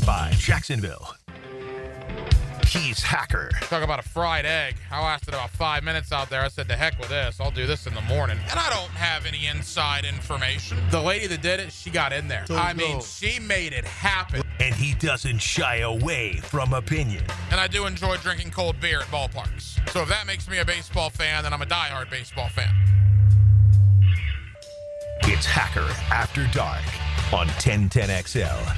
by Jacksonville. He's Hacker. Talk about a fried egg. I lasted about 5 minutes out there. I said, to heck with this. I'll do this in the morning. And I don't have any inside information. The lady that did it, she got in there. She made it happen. And he doesn't shy away from opinion. And I do enjoy drinking cold beer at ballparks. So if that makes me a baseball fan, then I'm a diehard baseball fan. It's Hacker After Dark on 1010XL.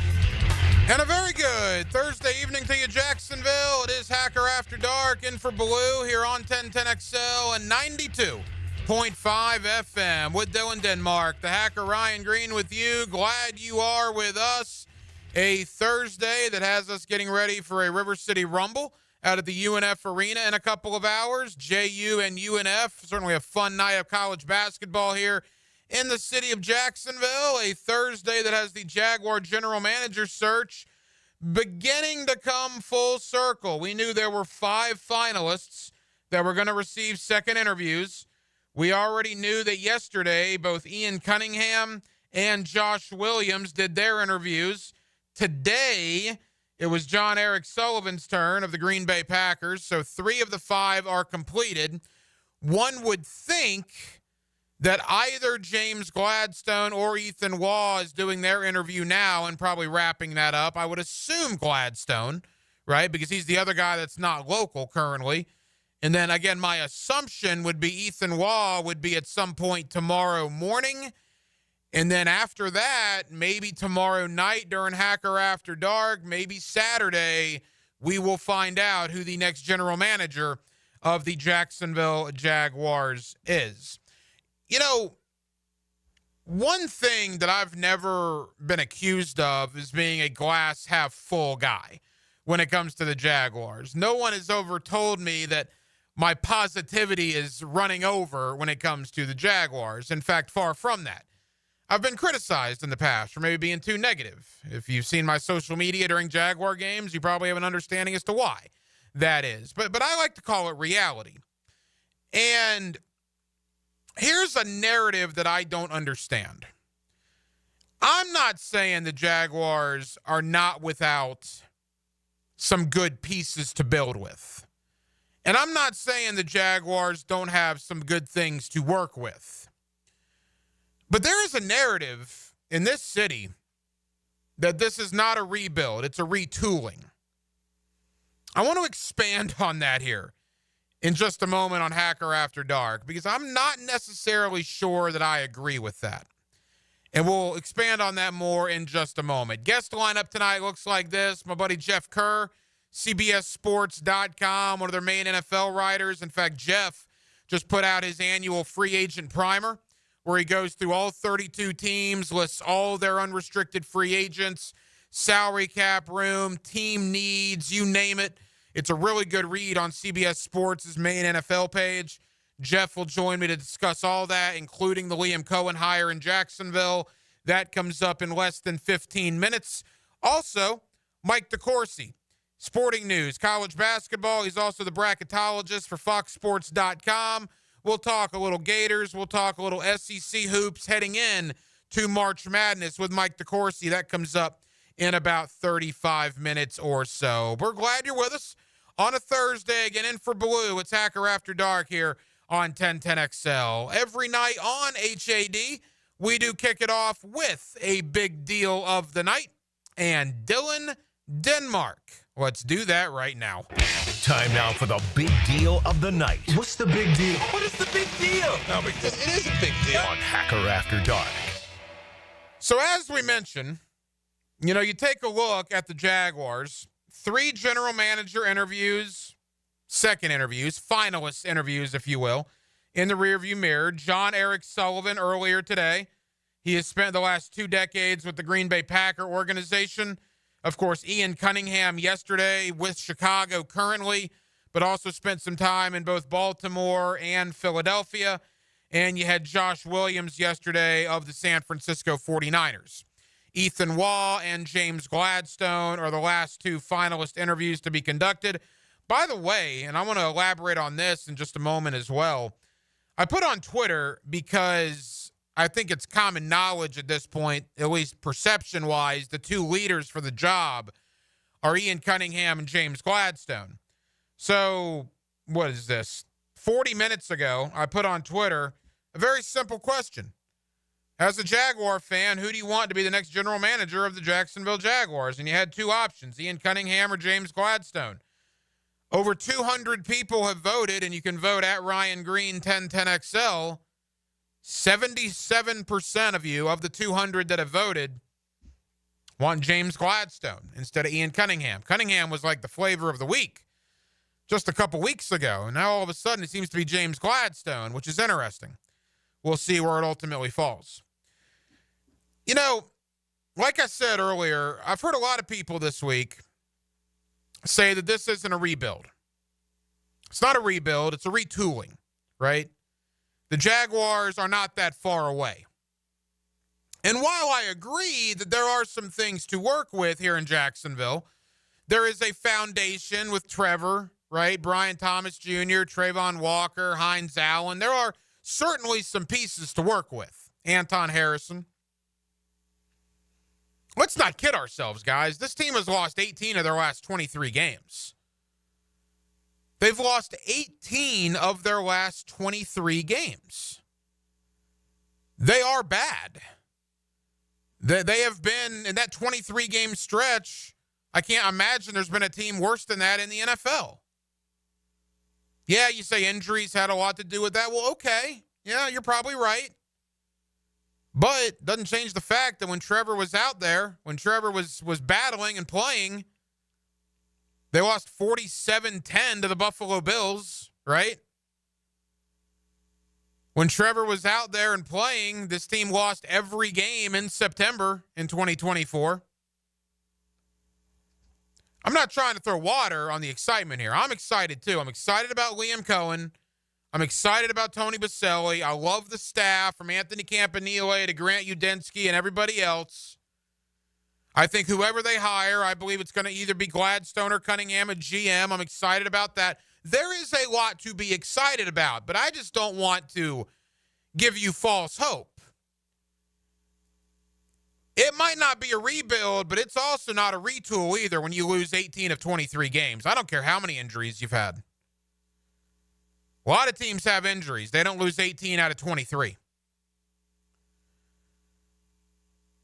And a very good Thursday evening to you, Jacksonville. It is Hacker After Dark, in for Blue here on 1010XL and 92.5 FM with Dylan Denmark. The Hacker Ryan Green with you. Glad you are with us. A Thursday that has us getting ready for a River City Rumble out at the UNF Arena in a couple of hours. JU and UNF, certainly a fun night of college basketball here in the city of Jacksonville. A Thursday that has the Jaguar general manager search beginning to come full circle. We knew there were 5 finalists that were going to receive second interviews. We already knew that yesterday both Ian Cunningham and Josh Williams did their interviews. Today, it was John Eric Sullivan's turn of the Green Bay Packers, so 3 of the 5 are completed. One would think that either James Gladstone or Ethan Waugh is doing their interview now and probably wrapping that up. I would assume Gladstone, right, because he's the other guy that's not local currently. And then, again, my assumption would be Ethan Waugh would be at some point tomorrow morning. And then after that, maybe tomorrow night during Hacker After Dark, maybe Saturday, we will find out who the next general manager of the Jacksonville Jaguars is. You know, one thing that I've never been accused of is being a glass half full guy when it comes to the Jaguars. No one has ever told me that my positivity is running over when it comes to the Jaguars. In fact, far from that. I've been criticized in the past for maybe being too negative. If you've seen my social media during Jaguar games, you probably have an understanding as to why that is. But I like to call it reality. And here's a narrative that I don't understand. I'm not saying the Jaguars are not without some good pieces to build with. And I'm not saying the Jaguars don't have some good things to work with. But there is a narrative in this city that this is not a rebuild, it's a retooling. I want to expand on that here in just a moment on Hacker After Dark, because I'm not necessarily sure that I agree with that. And we'll expand on that more in just a moment. Guest lineup tonight looks like this. My buddy Jeff Kerr, CBSSports.com, one of their main NFL writers. In fact, Jeff just put out his annual free agent primer, where he goes through all 32 teams, lists all their unrestricted free agents, salary cap room, team needs, you name it. It's a really good read on CBS Sports' main NFL page. Jeff will join me to discuss all that, including the Liam Cohen hire in Jacksonville. That comes up in less than 15 minutes. Also, Mike Dorsey, Sporting News, college basketball. He's also the bracketologist for FoxSports.com. We'll talk a little Gators. We'll talk a little SEC hoops heading in to March Madness with Mike Dorsey. That comes up in about 35 minutes or so. We're glad you're with us on a Thursday. Again, in for Blue. It's Hacker After Dark here on 1010XL. Every night on HAD, we do kick it off with a big deal of the night. And Dylan Denmark. Let's do that right now. Time now for the big deal of the night. What's the big deal? What is the big deal? No, because it is a big deal. On Hacker After Dark. So as we mentioned, you know, you take a look at the Jaguars, 3 general manager interviews, second interviews, finalist interviews, if you will, in the rearview mirror. John Eric Sullivan earlier today. He has spent the last 2 decades with the Green Bay Packer organization. Of course, Ian Cunningham yesterday with Chicago currently, but also spent some time in both Baltimore and Philadelphia. And you had Josh Williams yesterday of the San Francisco 49ers. Ethan Waugh and James Gladstone are the last 2 finalist interviews to be conducted. By the way, and I want to elaborate on this in just a moment as well, I put on Twitter because I think it's common knowledge at this point, at least perception-wise, the 2 leaders for the job are Ian Cunningham and James Gladstone. So, what is this? 40 minutes ago, I put on Twitter a very simple question. As a Jaguar fan, who do you want to be the next general manager of the Jacksonville Jaguars? And you had two options, Ian Cunningham or James Gladstone. Over 200 people have voted, and you can vote at Ryan Green 1010XL. 77% of you, of the 200 that have voted, want James Gladstone instead of Ian Cunningham. Cunningham was like the flavor of the week just a couple weeks ago, and now all of a sudden it seems to be James Gladstone, which is interesting. We'll see where it ultimately falls. You know, like I said earlier, I've heard a lot of people this week say that this isn't a rebuild. It's not a rebuild, it's a retooling, right? The Jaguars are not that far away. And while I agree that there are some things to work with here in Jacksonville, there is a foundation with Trevor, right? Brian Thomas Jr., Trayvon Walker, Hines Allen. There are certainly some pieces to work with. Anton Harrison. Let's not kid ourselves, guys. This team has lost 18 of their last 23 games. They've lost 18 of their last 23 games. They are bad. They have been, in that 23-game stretch, I can't imagine there's been a team worse than that in the NFL. Yeah, you say injuries had a lot to do with that. Well, okay. Yeah, you're probably right. But doesn't change the fact that when Trevor was out there, when Trevor was battling and playing, they lost 47-10 to the Buffalo Bills, right? When Trevor was out there and playing, this team lost every game in September in 2024. I'm not trying to throw water on the excitement here. I'm excited, too. I'm excited about Liam Cohen. I'm excited about Tony Boselli. I love the staff from Anthony Campanile to Grant Udinski and everybody else. I think whoever they hire, I believe it's going to either be Gladstone or Cunningham at GM. I'm excited about that. There is a lot to be excited about, but I just don't want to give you false hope. It might not be a rebuild, but it's also not a retool either when you lose 18 of 23 games. I don't care how many injuries you've had. A lot of teams have injuries. They don't lose 18 out of 23.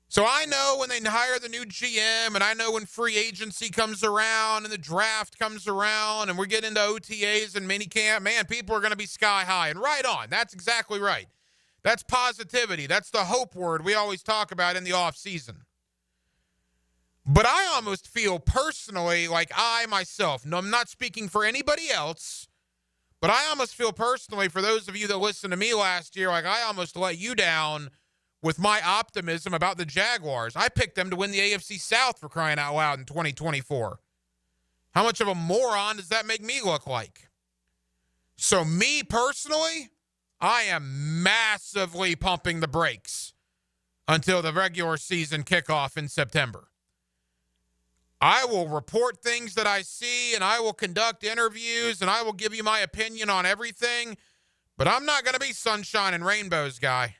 So I know when they hire the new GM, and I know when free agency comes around and the draft comes around and we're getting into OTAs and minicamp, man, people are going to be sky high. And right on. That's exactly right. That's positivity. That's the hope word we always talk about in the offseason. But I almost feel personally like I myself, no, I'm not speaking for anybody else, but I almost feel personally for those of you that listened to me last year, like I almost let you down with my optimism about the Jaguars. I picked them to win the AFC South, for crying out loud, in 2024. How much of a moron does that make me look like? So me personally, I am massively pumping the brakes until the regular season kickoff in September. I will report things that I see, and I will conduct interviews, and I will give you my opinion on everything, but I'm not going to be sunshine and rainbows guy.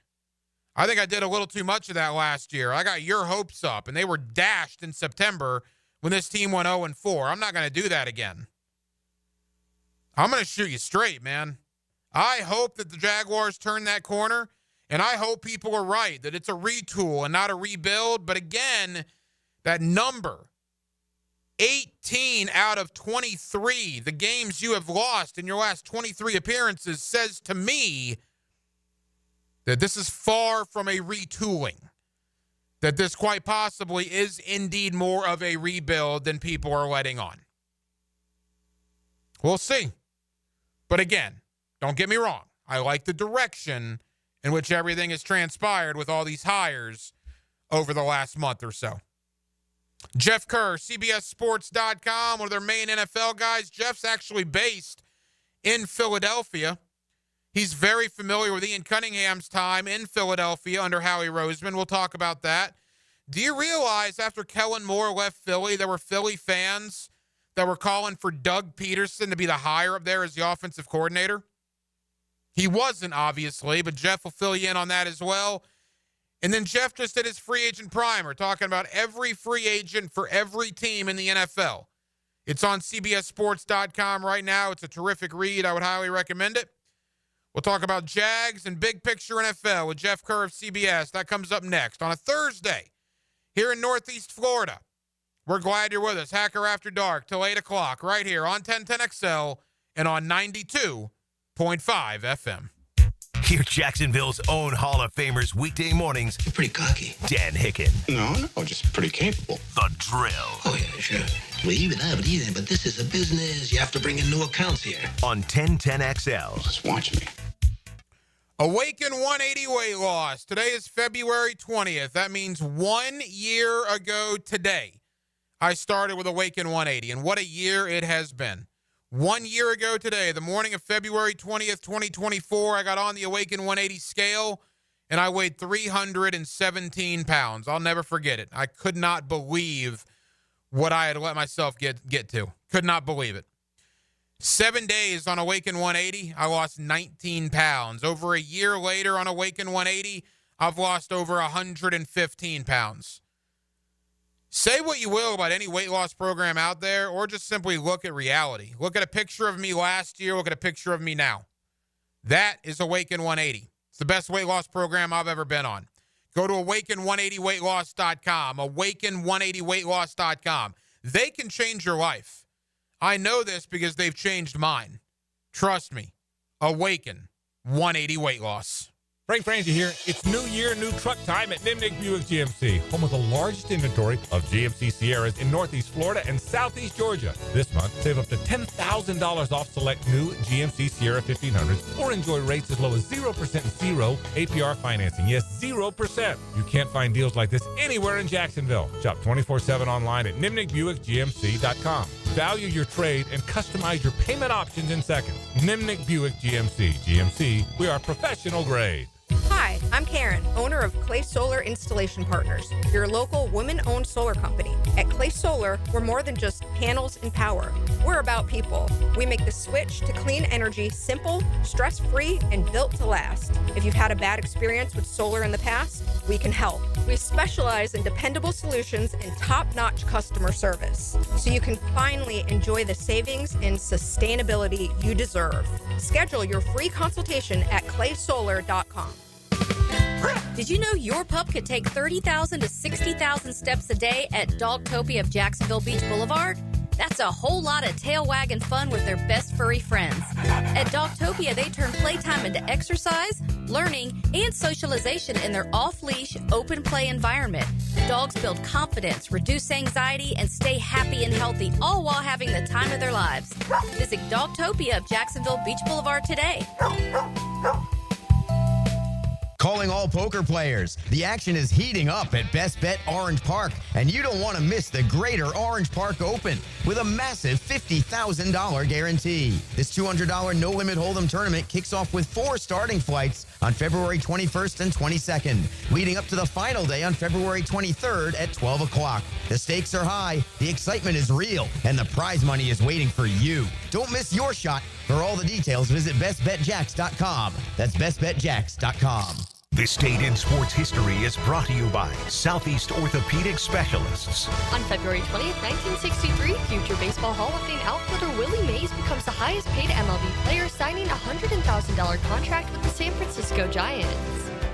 I think I did a little too much of that last year. I got your hopes up, and they were dashed in September when this team went 0-4. I'm not going to do that again. I'm going to shoot you straight, man. I hope that the Jaguars turn that corner, and I hope people are right, that it's a retool and not a rebuild. But again, that number, 18 out of 23, the games you have lost in your last 23 appearances, says to me that this is far from a retooling, that this quite possibly is indeed more of a rebuild than people are letting on. We'll see. But again, don't get me wrong. I like the direction in which everything has transpired with all these hires over the last month or so. Jeff Kerr, CBSSports.com, one of their main NFL guys. Jeff's actually based in Philadelphia. He's very familiar with Ian Cunningham's time in Philadelphia under Howie Roseman. We'll talk about that. Do you realize after Kellen Moore left Philly, there were Philly fans that were calling for Doug Peterson to be the hire up there as the offensive coordinator? He wasn't, obviously, but Jeff will fill you in on that as well. And then Jeff just did his free agent primer, talking about every free agent for every team in the NFL. It's on CBSSports.com right now. It's a terrific read. I would highly recommend it. We'll talk about Jags and big picture NFL with Jeff Kerr of CBS. That comes up next on a Thursday here in Northeast Florida. We're glad you're with us. Hacker After Dark till 8 o'clock right here on 1010XL and on 92.5 FM. Hear Jacksonville's own Hall of Famers weekday mornings. You're pretty cocky. Dan Hicken. No, just pretty capable. The Drill. Oh, yeah, sure. Well, even I would either, but this is a business. You have to bring in new accounts here. On 1010XL. Just watch me. Awaken 180 weight loss. Today is February 20th. That means 1 year ago today, I started with Awaken 180, and what a year it has been. 1 year ago today, the morning of February 20th, 2024, I got on the Awaken 180 scale, and I weighed 317 pounds. I'll never forget it. I could not believe what I had let myself get to. Could not believe it. 7 days on Awaken 180, I lost 19 pounds. Over a year later on Awaken 180, I've lost over 115 pounds. Say what you will about any weight loss program out there, or just simply look at reality. Look at a picture of me last year. Look at a picture of me now. That is Awaken 180. It's the best weight loss program I've ever been on. Go to awaken180weightloss.com, awaken180weightloss.com. They can change your life. I know this because they've changed mine. Trust me. Awaken 180 weight loss. Frank Frangie here. It's new year, new truck time at Nimnik Buick GMC, home of the largest inventory of GMC Sierras in Northeast Florida and Southeast Georgia. This month, save up to $10,000 off select new GMC Sierra 1500s or enjoy rates as low as 0% and 0 APR financing. Yes, 0%. You can't find deals like this anywhere in Jacksonville. Shop 24/7 online at nimnikbuickgmc.com. Value your trade and customize your payment options in seconds. Nimnik Buick GMC. GMC, we are professional grade. Hi, I'm Karen, owner of Clay Solar Installation Partners, your local women-owned solar company. At Clay Solar, we're more than just panels and power. We're about people. We make the switch to clean energy simple, stress-free, and built to last. If you've had a bad experience with solar in the past, we can help. We specialize in dependable solutions and top-notch customer service, so you can finally enjoy the savings and sustainability you deserve. Schedule your free consultation at claysolar.com. Did you know your pup could take 30,000 to 60,000 steps a day at Dogtopia of Jacksonville Beach Boulevard? That's a whole lot of tail wagging fun with their best furry friends. At Dogtopia, they turn playtime into exercise, learning, and socialization in their off-leash, open play environment. Dogs build confidence, reduce anxiety, and stay happy and healthy, all while having the time of their lives. Visit Dogtopia of Jacksonville Beach Boulevard today. Calling all poker players. The action is heating up at Best Bet Orange Park, and you don't want to miss the Greater Orange Park Open with a massive $50,000 guarantee. This $200 no-limit hold'em tournament kicks off with 4 starting flights on February 21st and 22nd, leading up to the final day on February 23rd at 12 o'clock. The stakes are high, the excitement is real, and the prize money is waiting for you. Don't miss your shot. For all the details, visit bestbetjacks.com. That's bestbetjacks.com. This date in sports history is brought to you by Southeast Orthopedic Specialists. On February 20th, 1963, future Baseball Hall of Fame outfielder Willie Mays becomes the highest paid MLB player, signing a $100,000 contract with the San Francisco Giants.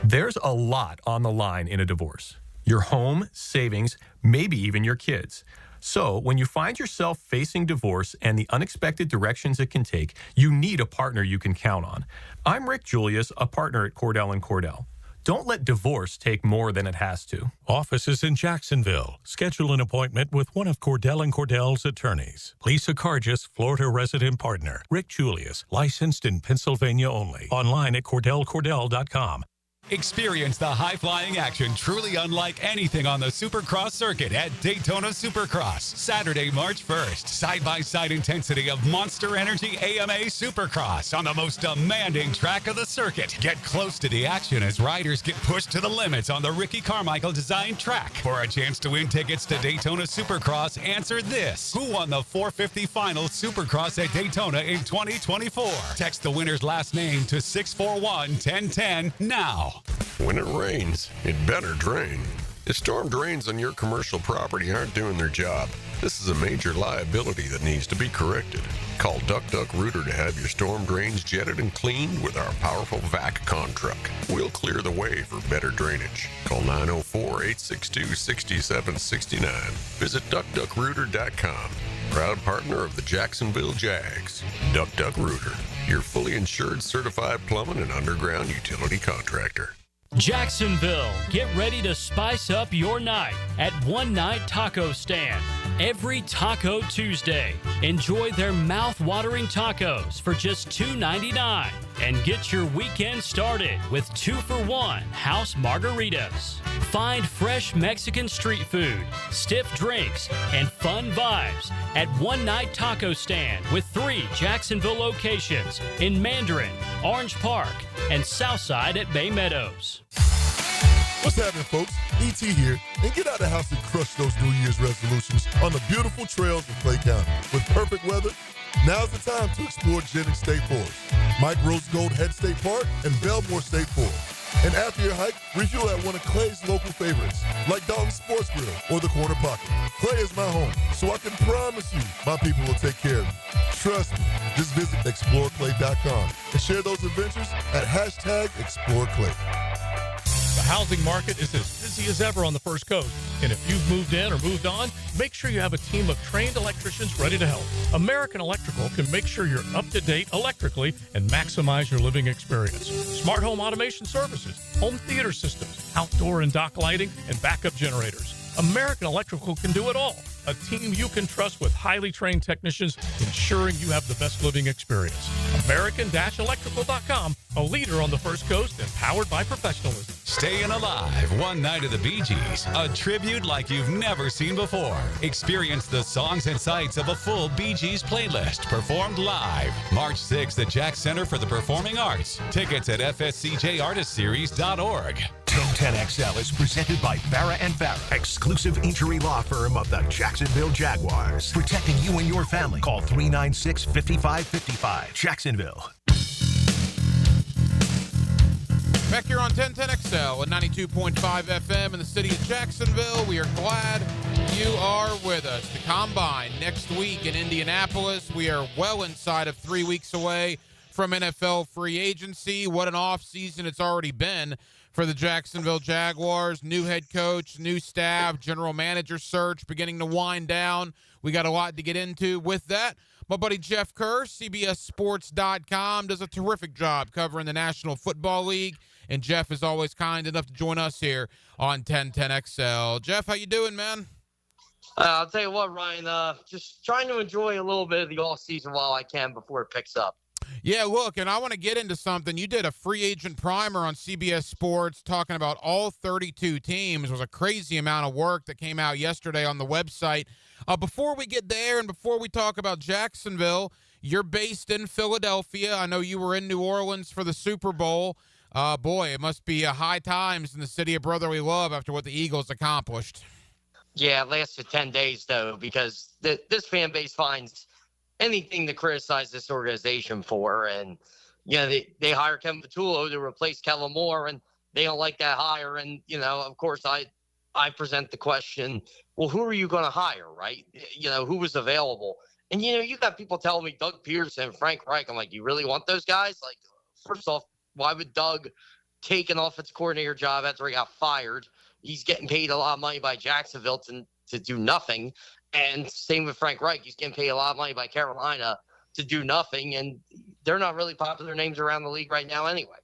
There's a lot on the line in a divorce. Your home, savings, maybe even your kids. So when you find yourself facing divorce and the unexpected directions it can take, you need a partner you can count on. I'm Rick Julius, a partner at Cordell & Cordell. Don't let divorce take more than it has to. Offices in Jacksonville. Schedule an appointment with one of Cordell & Cordell's attorneys. Lisa Cargis, Florida resident partner. Rick Julius, licensed in Pennsylvania only. Online at cordellcordell.com. Experience the high-flying action truly unlike anything on the Supercross circuit at Daytona Supercross. Saturday, March 1st. Side-by-side intensity of Monster Energy AMA Supercross on the most demanding track of the circuit. Get close to the action as riders get pushed to the limits on the Ricky Carmichael-designed track. For a chance to win tickets to Daytona Supercross, answer this. Who won the 450 Final Supercross at Daytona in 2024? Text the winner's last name to 641-1010 now. When it rains, it better drain. If storm drains on your commercial property aren't doing their job, this is a major liability that needs to be corrected. Call Duck Duck Rooter to have your storm drains jetted and cleaned with our powerful vac con truck. We'll clear the way for better drainage. Call 904-862-6769. Visit duckduckrooter.com. Proud partner of the Jacksonville Jags. Duck Duck Rooter, your fully insured certified plumbing and underground utility contractor. Jacksonville, get ready to spice up your night at One Night Taco Stand. Every Taco Tuesday, enjoy their mouth-watering tacos for just $2.99 and get your weekend started with 2-for-1 house margaritas. Find fresh Mexican street food, stiff drinks, and fun vibes at One Night Taco Stand with 3 Jacksonville locations in Mandarin, Orange Park, and Southside at Bay Meadows. What's happening, folks? E.T. here, and get out of the house and crush those New Year's resolutions on the beautiful trails of Clay County. With perfect weather, now's the time to explore Jennings State Forest, Mike Rose Gold Head State Park, and Belmore State Forest. And after your hike, refuel at one of Clay's local favorites, like Dalton's Sports Grill or the Corner Pocket. Clay is my home, so I can promise you my people will take care of you. Trust me, just visit exploreclay.com and share those adventures at #ExploreClay. The housing market is as busy as ever on the First Coast. And if you've moved in or moved on, make sure you have a team of trained electricians ready to help. American Electrical can make sure you're up to date electrically and maximize your living experience. Smart home automation services, home theater systems, outdoor and dock lighting, and backup generators. American Electrical can do it all. A team you can trust with highly trained technicians, ensuring you have the best living experience. American-Electrical.com, a leader on the First Coast and powered by professionalism. Staying Alive, One Night of the Bee Gees, a tribute like you've never seen before. Experience the songs and sights of a full Bee Gees playlist performed live. March 6th at Jack Center for the Performing Arts. Tickets at fscjartistseries.org. 1010XL is presented by Farah & Farah, exclusive injury law firm of the Jacksonville Jaguars. Protecting you and your family. Call 396-5555. Jacksonville. Back here on 1010XL at 92.5 FM in the city of Jacksonville. We are glad you are with us. The Combine next week in Indianapolis. We are well inside of 3 weeks away from NFL free agency. What an offseason it's already been for the Jacksonville Jaguars. New head coach, new staff, general manager search beginning to wind down. We got a lot to get into with that. My buddy Jeff Kerr, CBSSports.com, does a terrific job covering the National Football League. And Jeff is always kind enough to join us here on 1010XL. Jeff, how you doing, man? I'll tell you what, Ryan, just trying to enjoy a little bit of the off season while I can before it picks up. Yeah, look, and I want to get into something. You did a free agent primer on CBS Sports talking about all 32 teams. It was a crazy amount of work that came out yesterday on the website. Before we get there and before we talk about Jacksonville, you're based in Philadelphia. I know you were in New Orleans for the Super Bowl. Boy, it must be high times in the city of brotherly love after what the Eagles accomplished. Yeah, it lasted 10 days, though, because this fan base finds anything to criticize this organization for. And, you know, they hire Kevin Patullo to replace Kellen Moore, and they don't like that hire. And, you know, of course, I present the question, well, who are you going to hire, right? You know, who was available? And, you know, you got people telling me Doug Peterson, Frank Reich. I'm like, you really want those guys? Like, first off, why would Doug take an offensive coordinator job after he got fired? He's getting paid a lot of money by Jacksonville to do nothing. And same with Frank Reich. He's getting paid a lot of money by Carolina to do nothing. And they're not really popular names around the league right now anyway.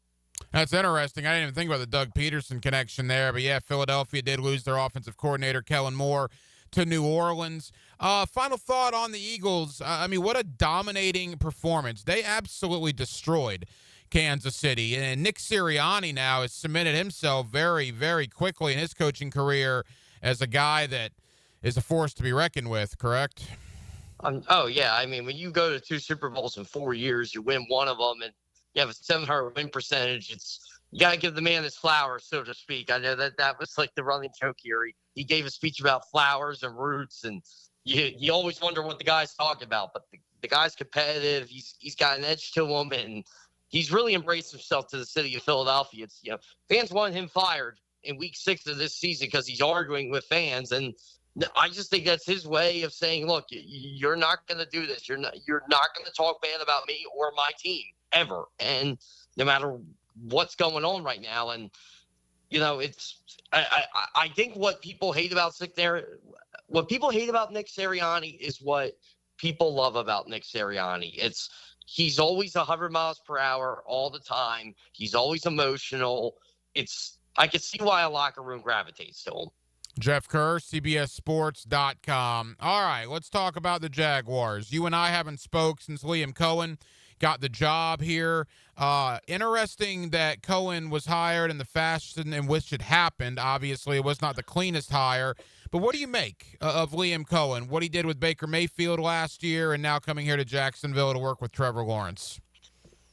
That's interesting. I didn't even think about the Doug Peterson connection there. But, yeah, Philadelphia did lose their offensive coordinator, Kellen Moore, to New Orleans. Final thought on the Eagles. I mean, what a dominating performance. They absolutely destroyed Kansas City. And Nick Sirianni now has cemented himself very, very quickly in his coaching career as a guy that is a force to be reckoned with, correct? Oh, yeah. I mean, when you go to 2 Super Bowls in 4 years, you win one of them, and you have a 700 win percentage. You got to give the man his flowers, so to speak. I know that was like the running joke here. He gave a speech about flowers and roots, and you always wonder what the guy's talking about. But the guy's competitive. He's got an edge to him, and he's really embraced himself to the city of Philadelphia. It's, fans want him fired in week 6 of this season because he's arguing with fans. And I just think that's his way of saying, look, you're not going to do this. You're not going to talk bad about me or my team ever. And no matter what's going on right now. And, I think what people hate about Nick Sirianni is what people love about Nick Sirianni. He's always 100 miles per hour all the time. He's always emotional. I can see why a locker room gravitates to him. Jeff Kerr, CBSSports.com. All right, let's talk about the Jaguars. You and I haven't spoke since Liam Cohen got the job here. Interesting that Cohen was hired in the fashion in which it happened. Obviously, it was not the cleanest hire. But what do you make of Liam Cohen, what he did with Baker Mayfield last year and now coming here to Jacksonville to work with Trevor Lawrence?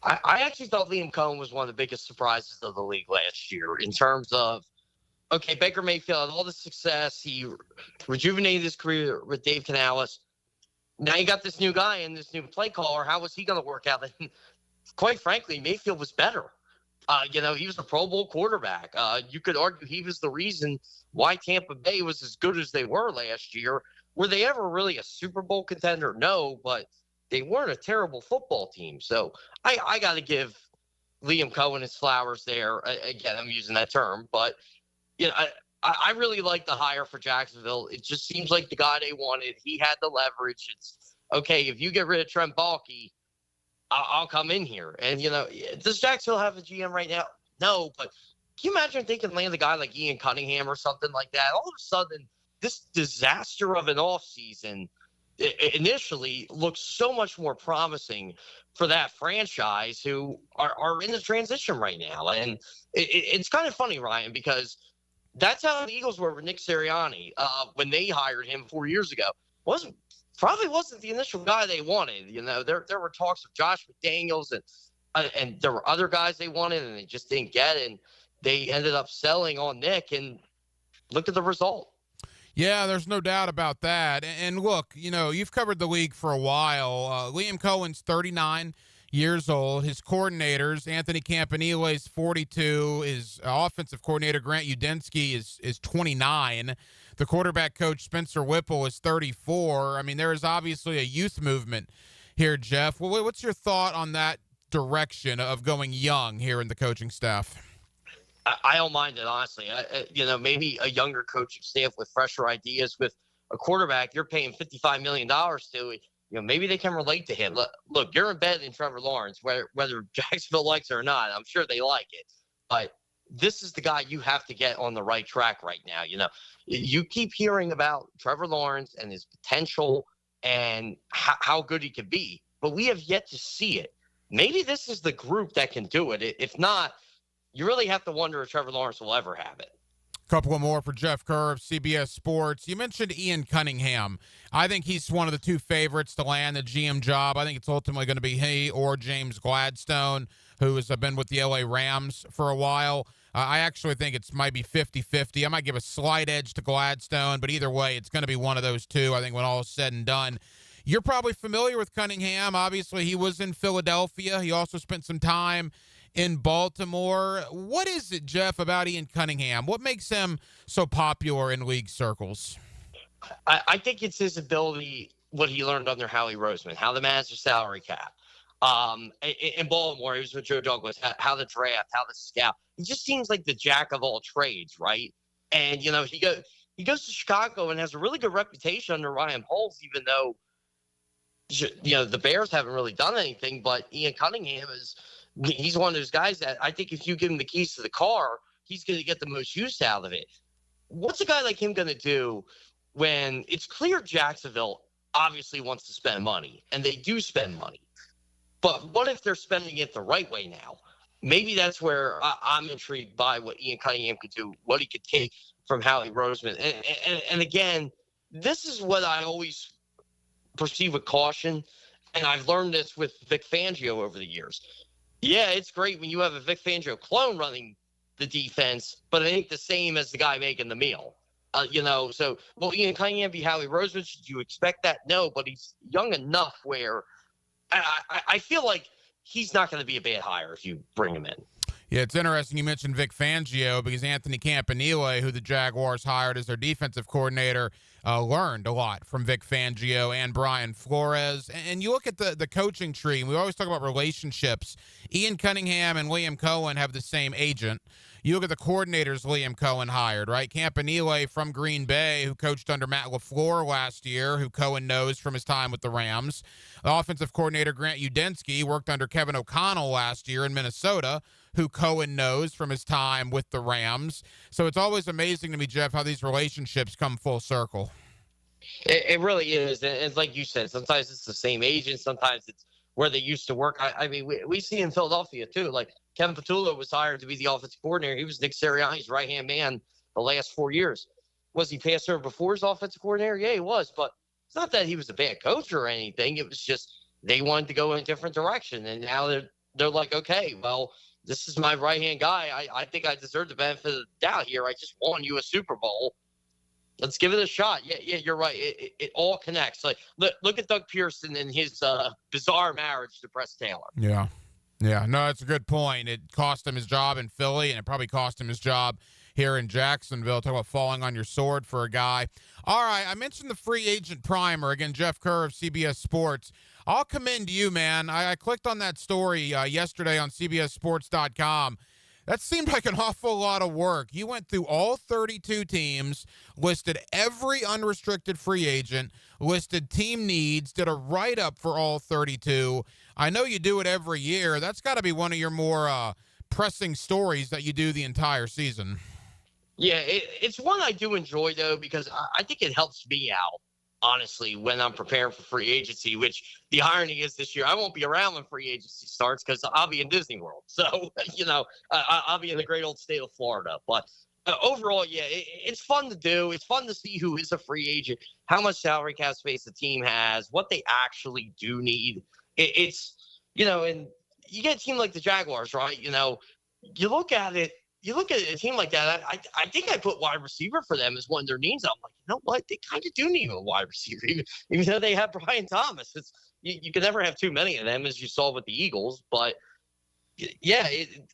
I actually thought Liam Cohen was one of the biggest surprises of the league last year in terms of, okay, Baker Mayfield had all the success. He rejuvenated his career with Dave Canales. Now you got this new guy and this new play caller. How was he going to work out? And quite frankly, Mayfield was better. He was a Pro Bowl quarterback. You could argue he was the reason why Tampa Bay was as good as they were last year. Were they ever really a Super Bowl contender? No, but they weren't a terrible football team. So I got to give Liam Cohen his flowers there. Again, I'm using that term, but I really like the hire for Jacksonville. It just seems like the guy they wanted. He had the leverage. It's okay if you get rid of Trent Baalke, I'll come in here. And does Jacksonville have a GM right now? No, but can you imagine if they can land a guy like Ian Cunningham or something like that? All of a sudden, this disaster of an offseason initially looks so much more promising for that franchise who are in the transition right now. And it's kind of funny, Ryan, because that's how the Eagles were with Nick Sirianni when they hired him 4 years ago. Probably wasn't the initial guy they wanted. There were talks of Josh McDaniels and there were other guys they wanted and they just didn't get it. And they ended up selling on Nick, and look at the result. Yeah, there's no doubt about that. And look, you've covered the league for a while. Liam Cohen's 39 years old. His coordinators, Anthony Campanile is 42. His offensive coordinator, Grant Udinski, is 29. The quarterback coach, Spencer Whipple, is 34. I mean, there is obviously a youth movement here, Jeff. Well, what's your thought on that direction of going young here in the coaching staff? I don't mind it, honestly. Maybe a younger coaching staff with fresher ideas with a quarterback you're paying $55 million to, maybe they can relate to him. Look, you're embedded in Trevor Lawrence, whether Jacksonville likes it or not. I'm sure they like it. But this is the guy you have to get on the right track right now. You keep hearing about Trevor Lawrence and his potential and how good he could be, but we have yet to see it. Maybe this is the group that can do it. If not, you really have to wonder if Trevor Lawrence will ever have it. Couple more for Jeff Kerr of CBS Sports. You mentioned Ian Cunningham. I think he's one of the two favorites to land the GM job. I think it's ultimately going to be he or James Gladstone, who has been with the LA Rams for a while. I actually think it's might be 50-50. I might give a slight edge to Gladstone, but either way, it's going to be one of those two, I think, when all is said and done. You're probably familiar with Cunningham. Obviously, he was in Philadelphia. He also spent some time in Baltimore. What is it, Jeff, about Ian Cunningham? What makes him so popular in league circles? I think it's his ability, what he learned under Howie Roseman, how to manage the salary cap. In Baltimore, he was with Joe Douglas, how to draft, how to scout. He just seems like the jack of all trades, right? And, he goes to Chicago and has a really good reputation under Ryan Poles, even though, the Bears haven't really done anything. But Ian Cunningham he's one of those guys that I think if you give him the keys to the car, he's going to get the most use out of it. What's a guy like him going to do when it's clear Jacksonville obviously wants to spend money, and they do spend money? But what if they're spending it the right way now? Maybe that's where I'm intrigued by what Ian Cunningham could do, what he could take from Howie Roseman. And again, this is what I always perceive with caution, and I've learned this with Vic Fangio over the years. Yeah, it's great when you have a Vic Fangio clone running the defense, but it ain't the same as the guy making the meal. So will Ian Cunningham be Howie Roseman? Should you expect that? No, but he's young enough where I feel like he's not going to be a bad hire if you bring him in. Yeah, it's interesting you mentioned Vic Fangio because Anthony Campanile, who the Jaguars hired as their defensive coordinator, learned a lot from Vic Fangio and Brian Flores. And you look at the coaching tree, and we always talk about relationships. Ian Cunningham and Liam Cohen have the same agent. You look at the coordinators Liam Cohen hired, right? Campanile from Green Bay, who coached under Matt LaFleur last year, who Cohen knows from his time with the Rams. The offensive coordinator Grant Udinski worked under Kevin O'Connell last year in Minnesota, who Cohen knows from his time with the Rams. So it's always amazing to me, Jeff, how these relationships come full circle. It really is. And it's like you said, sometimes it's the same agent, sometimes it's where they used to work. I mean, we see in Philadelphia, too. Like, Kevin Patullo was hired to be the offensive coordinator. He was Nick Sirianni's right-hand man the last 4 years. Was he passed over before as offensive coordinator? Yeah, he was. But it's not that he was a bad coach or anything. It was just they wanted to go in a different direction. And now they're like, okay, well, this is my right-hand guy. I think I deserve the benefit of the doubt here. I just won you a Super Bowl. Let's give it a shot. Yeah, you're right. It all connects. Like, look at Doug Pearson and his bizarre marriage to Press Taylor. Yeah. Yeah, no, that's a good point. It cost him his job in Philly, and it probably cost him his job here in Jacksonville. Talk about falling on your sword for a guy. All right, I mentioned the free agent primer. Again, Jeff Kerr of CBS Sports. I'll commend you, man. I clicked on that story yesterday on CBSSports.com. That seemed like an awful lot of work. You went through all 32 teams, listed every unrestricted free agent, listed team needs, did a write-up for all 32. I know you do it every year. That's got to be one of your more pressing stories that you do the entire season. Yeah, it's one I do enjoy, though, because I think it helps me out, honestly, when I'm preparing for free agency, which the irony is this year I won't be around when free agency starts because I'll be in Disney World. So, I'll be in the great old state of Florida. But overall, yeah, it's fun to do. It's fun to see who is a free agent, how much salary cap space the team has, what they actually do need. It's, and you get a team like the Jaguars, right? You look at it. You look at a team like that, I think I put wide receiver for them as one of their needs. I'm like, you know what? They kind of do need a wide receiver, even though they have Brian Thomas. You can never have too many of them, as you saw with the Eagles. But, yeah,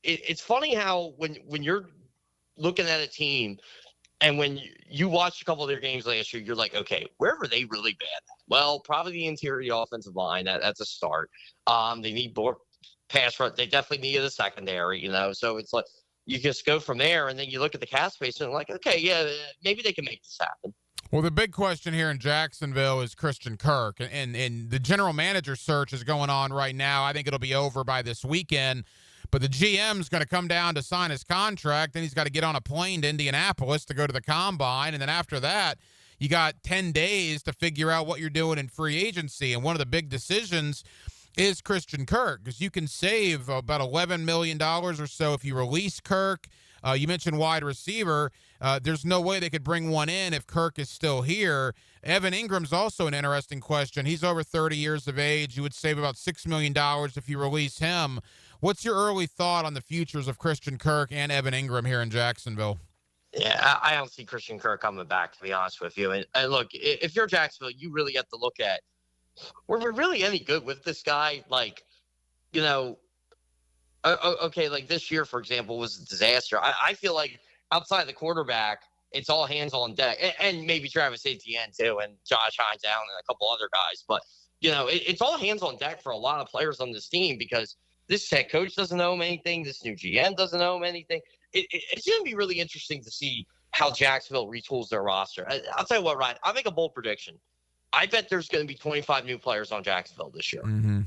it's funny how when you're looking at a team and when you watch a couple of their games last year, you're like, okay, where were they really bad at? Well, probably the interior offensive line. That's a start. They need more pass rush. They definitely needed a secondary, So it's like, you just go from there, and then you look at the cap space and like, okay, yeah, maybe they can make this happen. Well, the big question here in Jacksonville is Christian Kirk, and the general manager search is going on right now. I think it'll be over by this weekend, but the GM's going to come down to sign his contract, then he's got to get on a plane to Indianapolis to go to the Combine, and then after that, you got 10 days to figure out what you're doing in free agency, and one of the big decisions is Christian Kirk, because you can save about $11 million or so if you release Kirk. You mentioned wide receiver. There's no way they could bring one in if Kirk is still here. Evan Ingram's also an interesting question. He's over 30 years of age. You would save about $6 million if you release him. What's your early thought on the futures of Christian Kirk and Evan Ingram here in Jacksonville? Yeah, I don't see Christian Kirk coming back, to be honest with you. And look, if you're Jacksonville, you really have to look at, were we really any good with this guy? Like, okay, like this year, for example, was a disaster. I feel like outside the quarterback, it's all hands on deck. And maybe Travis Etienne, too, and Josh Hines Allen and a couple other guys. But, it's all hands on deck for a lot of players on this team because this head coach doesn't know him anything. This new GM doesn't know him anything. It's going to be really interesting to see how Jacksonville retools their roster. I'll tell you what, Ryan, I'll make a bold prediction. I bet there's going to be 25 new players on Jacksonville this year. Mm-hmm.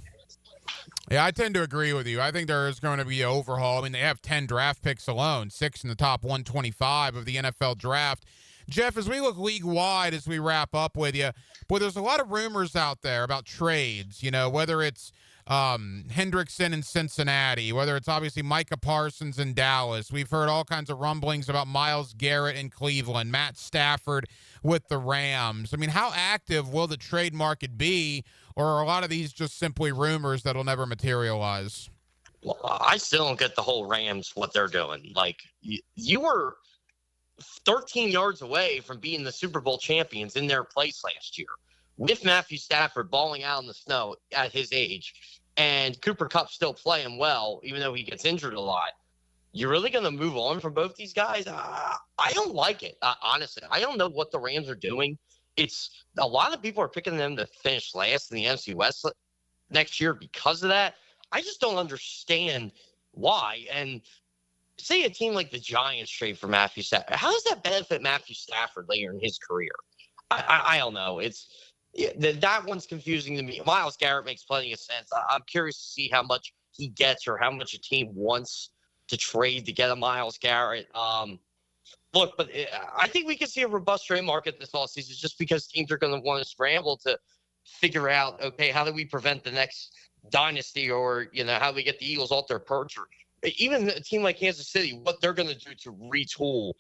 Yeah, I tend to agree with you. I think there is going to be an overhaul. I mean, they have 10 draft picks alone, 6 in the top 125 of the NFL draft. Jeff, as we look league-wide as we wrap up with you, boy, there's a lot of rumors out there about trades, whether it's Hendrickson in Cincinnati, whether it's obviously Micah Parsons in Dallas. We've heard all kinds of rumblings about Myles Garrett in Cleveland, Matt Stafford with the Rams. I mean, how active will the trade market be, or are a lot of these just simply rumors that'll never materialize? Well, I still don't get the whole Rams, what they're doing. Like, you were 13 yards away from being the Super Bowl champions in their place last year with Matthew Stafford balling out in the snow at his age. and Cooper Kupp's still playing well, even though he gets injured a lot, you're really going to move on from both these guys? I don't like it, honestly. I don't know what the Rams are doing. It's a lot of people are picking them to finish last in the NFC West next year because of that. I just don't understand why. And say a team like the Giants trade for Matthew Stafford. How does that benefit Matthew Stafford later in his career? I don't know. That one's confusing to me. Myles Garrett makes plenty of sense. I'm curious to see how much he gets or how much a team wants to trade to get a Myles Garrett. Look, but I think we can see a robust trade market this offseason just because teams are going to want to scramble to figure out, okay, how do we prevent the next dynasty, or, how do we get the Eagles off their perch, or even a team like Kansas City, what they're going to do to retool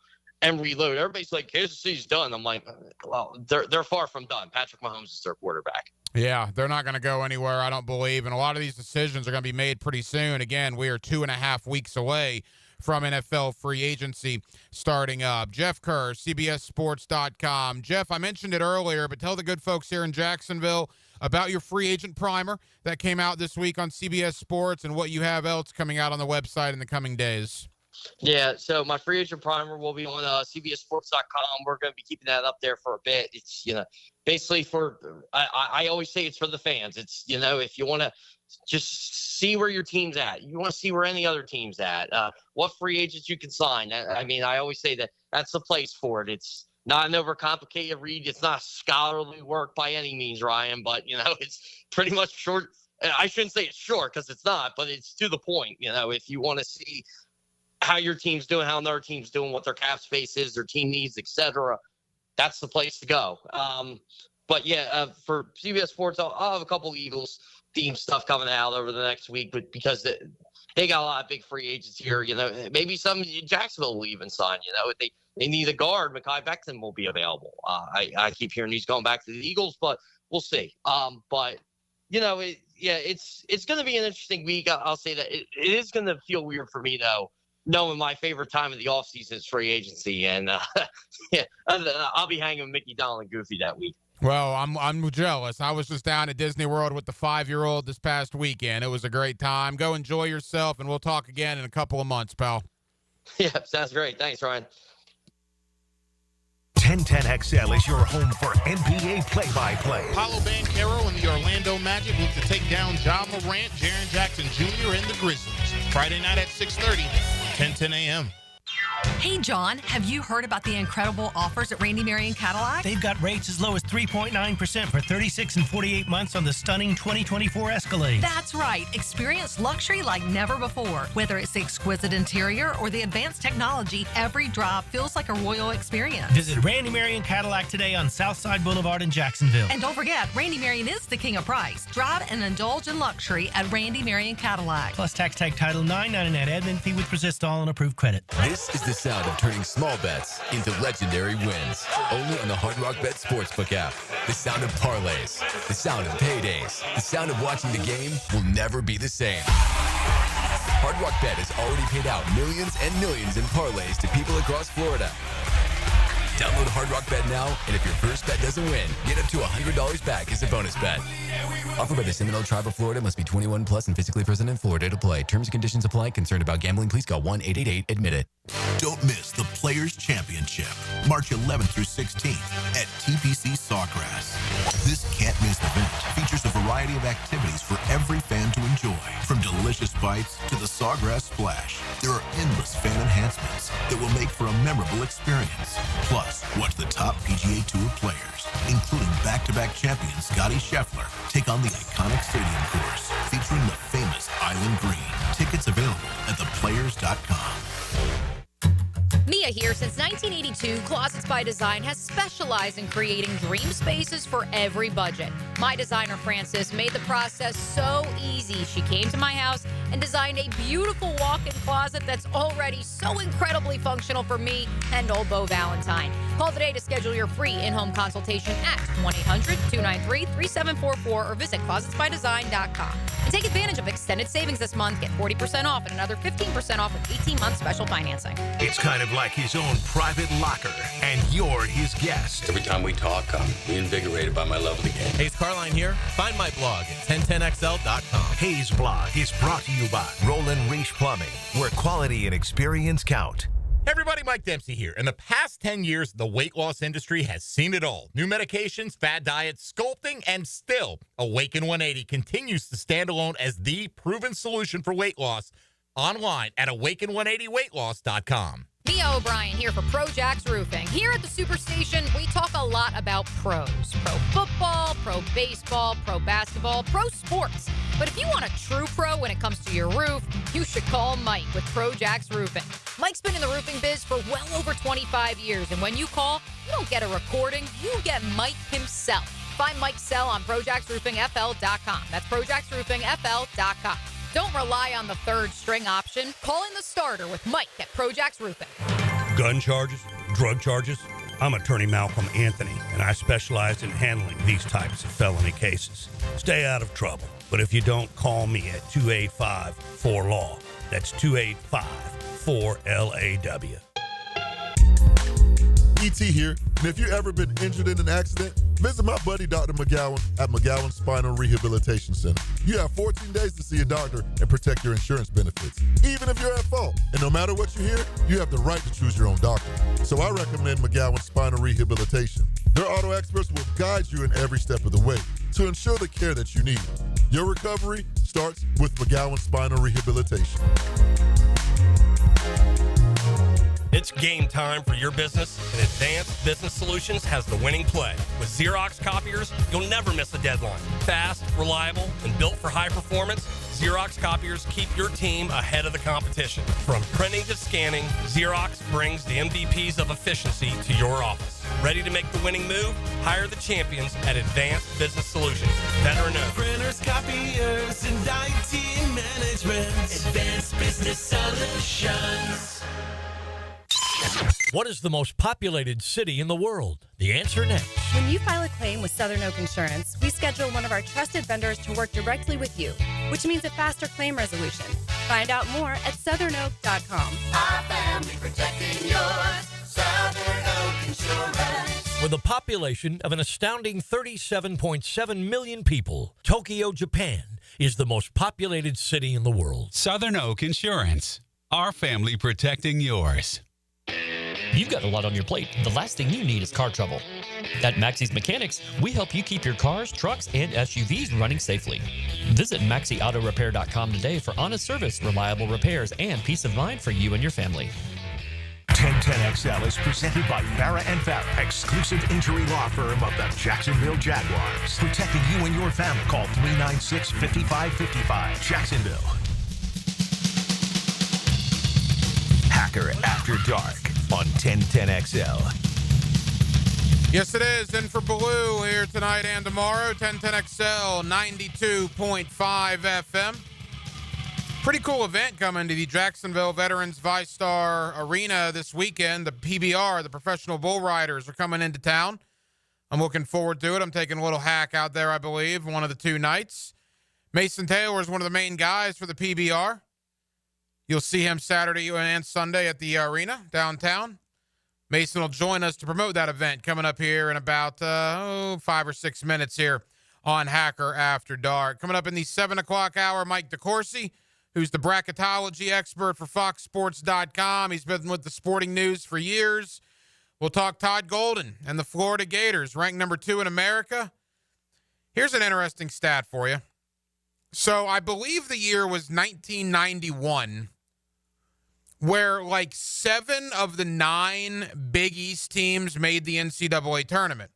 and reload. Everybody's like, Kansas City's done. I'm like, well, they're far from done. Patrick Mahomes is their quarterback. Yeah, they're not going to go anywhere, I don't believe. And a lot of these decisions are going to be made pretty soon. Again, we are 2.5 weeks away from NFL free agency starting up. Jeff Kerr, CBSSports.com. Jeff, I mentioned it earlier, but tell the good folks here in Jacksonville about your free agent primer that came out this week on CBS Sports and what you have else coming out on the website in the coming days. Yeah, so my free agent primer will be on CBSSports.com. We're going to be keeping that up there for a bit. It's, basically I always say it's for the fans. It's, if you want to just see where your team's at, you want to see where any other team's at, what free agents you can sign. I always say that's the place for it. It's not an overcomplicated read. It's not scholarly work by any means, Ryan, but, it's pretty much short. I shouldn't say it's short because it's not, but it's to the point. If you want to see how your team's doing, how another team's doing, what their cap space is, their team needs, etc., that's the place to go. But yeah, for CBS Sports, I'll have a couple Eagles team stuff coming out over the next week, but because they got a lot of big free agents here, maybe some Jacksonville will even sign. They need a guard. Mekhi Becton will be available. I keep hearing he's going back to the Eagles, but we'll see. But it's going to be an interesting week. I'll say that it is going to feel weird for me though, knowing my favorite time of the offseason is free agency, and I'll be hanging with Mickey, Donald, and Goofy that week. Well, I'm jealous. I was just down at Disney World with the 5-year-old this past weekend. It was a great time. Go enjoy yourself, and we'll talk again in a couple of months, pal. Yeah, sounds great. Thanks, Ryan. 1010XL is your home for NBA play-by-play. Paolo Banchero and the Orlando Magic look to take down Ja Morant, Jaren Jackson Jr., and the Grizzlies. Friday night at 6:30, 10:10 a.m. Hey, John, have you heard about the incredible offers at Randy Marion Cadillac? They've got rates as low as 3.9% for 36 and 48 months on the stunning 2024 Escalade. That's right. Experience luxury like never before. Whether it's the exquisite interior or the advanced technology, every drive feels like a royal experience. Visit Randy Marion Cadillac today on Southside Boulevard in Jacksonville. And don't forget, Randy Marion is the king of price. Drive and indulge in luxury at Randy Marion Cadillac. Plus tax tag title 999 admin fee with resist all and approved credit. This is the sound of turning small bets into legendary wins. Only on the Hard Rock Bet Sportsbook app. The sound of parlays. The sound of paydays. The sound of watching the game will never be the same. Hard Rock Bet has already paid out millions and millions in parlays to people across Florida. Download Hard Rock Bet now, and if your first bet doesn't win, get up to $100 back as a bonus bet. Offered by the Seminole Tribe of Florida. Must be 21 plus and physically present in Florida to play. Terms and conditions apply. Concerned about gambling? Please call 1-888-ADMIT-IT. Don't miss the Players Championship, March 11th through 16th at TPC Sawgrass. This can't-miss event features a variety of activities for every fan to enjoy, from delicious bites to the Sawgrass Splash. There are endless fan enhancements that will make for a memorable experience. Plus, watch the top PGA Tour players, including back-to-back champion Scottie Scheffler, take on the iconic stadium course featuring the famous Island Green. Tickets available at theplayers.com. Mia here. Since 1982, Closets by Design has specialized in creating dream spaces for every budget. My designer, Frances, made the process so easy. She came to my house and designed a beautiful walk-in closet that's already so incredibly functional for me and old Beau Valentine. Call today to schedule your free in-home consultation at 1-800-293-3744 or visit closetsbydesign.com. Take advantage of extended savings this month. Get 40% off and another 15% off with 18-month special financing. It's kind of like his own private locker, and you're his guest. Every time we talk, I'm reinvigorated by my love of the game. Hayes Carline here. Find my blog at 1010XL.com. Hayes Blog is brought to you by Roland Reach Plumbing, where quality and experience count. Hey everybody, Mike Dempsey here. In the past 10 years, the weight loss industry has seen it all. New medications, fad diets, sculpting, and still, Awaken 180 continues to stand alone as the proven solution for weight loss online at awaken180weightloss.com. Mia O'Brien here for Pro Jacks Roofing. Here at the Superstation, we talk a lot about pros. Pro football, pro baseball, pro basketball, pro sports. But if you want a true pro when it comes to your roof, you should call Mike with Pro Jacks Roofing. Mike's been in the roofing biz for well over 25 years, and when you call, you don't get a recording, you get Mike himself. Find Mike's cell on ProJacksRoofingFL.com. That's ProJacksRoofingFL.com. Don't rely on the third string option. Call in the starter with Mike at Pro Jacks Roofing. Gun charges, drug charges. I'm Attorney Malcolm Anthony, and I specialize in handling these types of felony cases. Stay out of trouble. But if you don't, call me at 285-4LAW. That's 285-4LAW. ET here, and if you've ever been injured in an accident, visit my buddy Dr. McGowan at McGowan Spinal Rehabilitation Center. You have 14 days to see a doctor and protect your insurance benefits, even if you're at fault. And no matter what you hear, you have the right to choose your own doctor. So I recommend McGowan Spinal Rehabilitation. Their auto experts will guide you in every step of the way to ensure the care that you need. Your recovery starts with McGowan Spinal Rehabilitation. It's game time for your business, and Advanced Business Solutions has the winning play. With Xerox copiers, you'll never miss a deadline. Fast, reliable, and built for high performance, Xerox copiers keep your team ahead of the competition. From printing to scanning, Xerox brings the MVPs of efficiency to your office. Ready to make the winning move? Hire the champions at Advanced Business Solutions. Veteran owned. Printers, copiers, and IT management. Advanced Business Solutions. What is the most populated city in the world? The answer next. When you file a claim with Southern Oak Insurance, we schedule one of our trusted vendors to work directly with you, which means a faster claim resolution. Find out more at southernoak.com. Our family protecting yours. Southern Oak Insurance. With a population of an astounding 37.7 million people, Tokyo, Japan is the most populated city in the world. Southern Oak Insurance. Our family protecting yours. You've got a lot on your plate. The last thing you need is car trouble. At Maxie's Mechanics, we help you keep your cars, trucks, and SUVs running safely. Visit MaxieAutoRepair.com today for honest service, reliable repairs, and peace of mind for you and your family. 1010XL is presented by Farah and Farah, exclusive injury law firm of the Jacksonville Jaguars. Protecting you and your family. Call 396-5555. Jacksonville. Hacker After Dark on 1010XL. Yes, it is. In for Blue here tonight and tomorrow. 1010XL 92.5 FM. Pretty cool event coming to the Jacksonville Veterans ViStar Arena this weekend. The PBR, the Professional Bull Riders, are coming into town. I'm looking forward to it. I'm taking a little hack out there, I believe, one of the two nights. Mason Taylor is one of the main guys for the PBR. You'll see him Saturday and Sunday at the arena downtown. Mason will join us to promote that event coming up here in about 5 or 6 minutes here on Hacker After Dark. Coming up in the 7 o'clock hour, Mike Dorsey, who's the bracketology expert for FoxSports.com. He's been with the sporting news for years. We'll talk Todd Golden and the Florida Gators, ranked number 2 in America. Here's an interesting stat for you. So I believe the year was 1991, where like 7 of the 9 Big East teams made the NCAA tournament,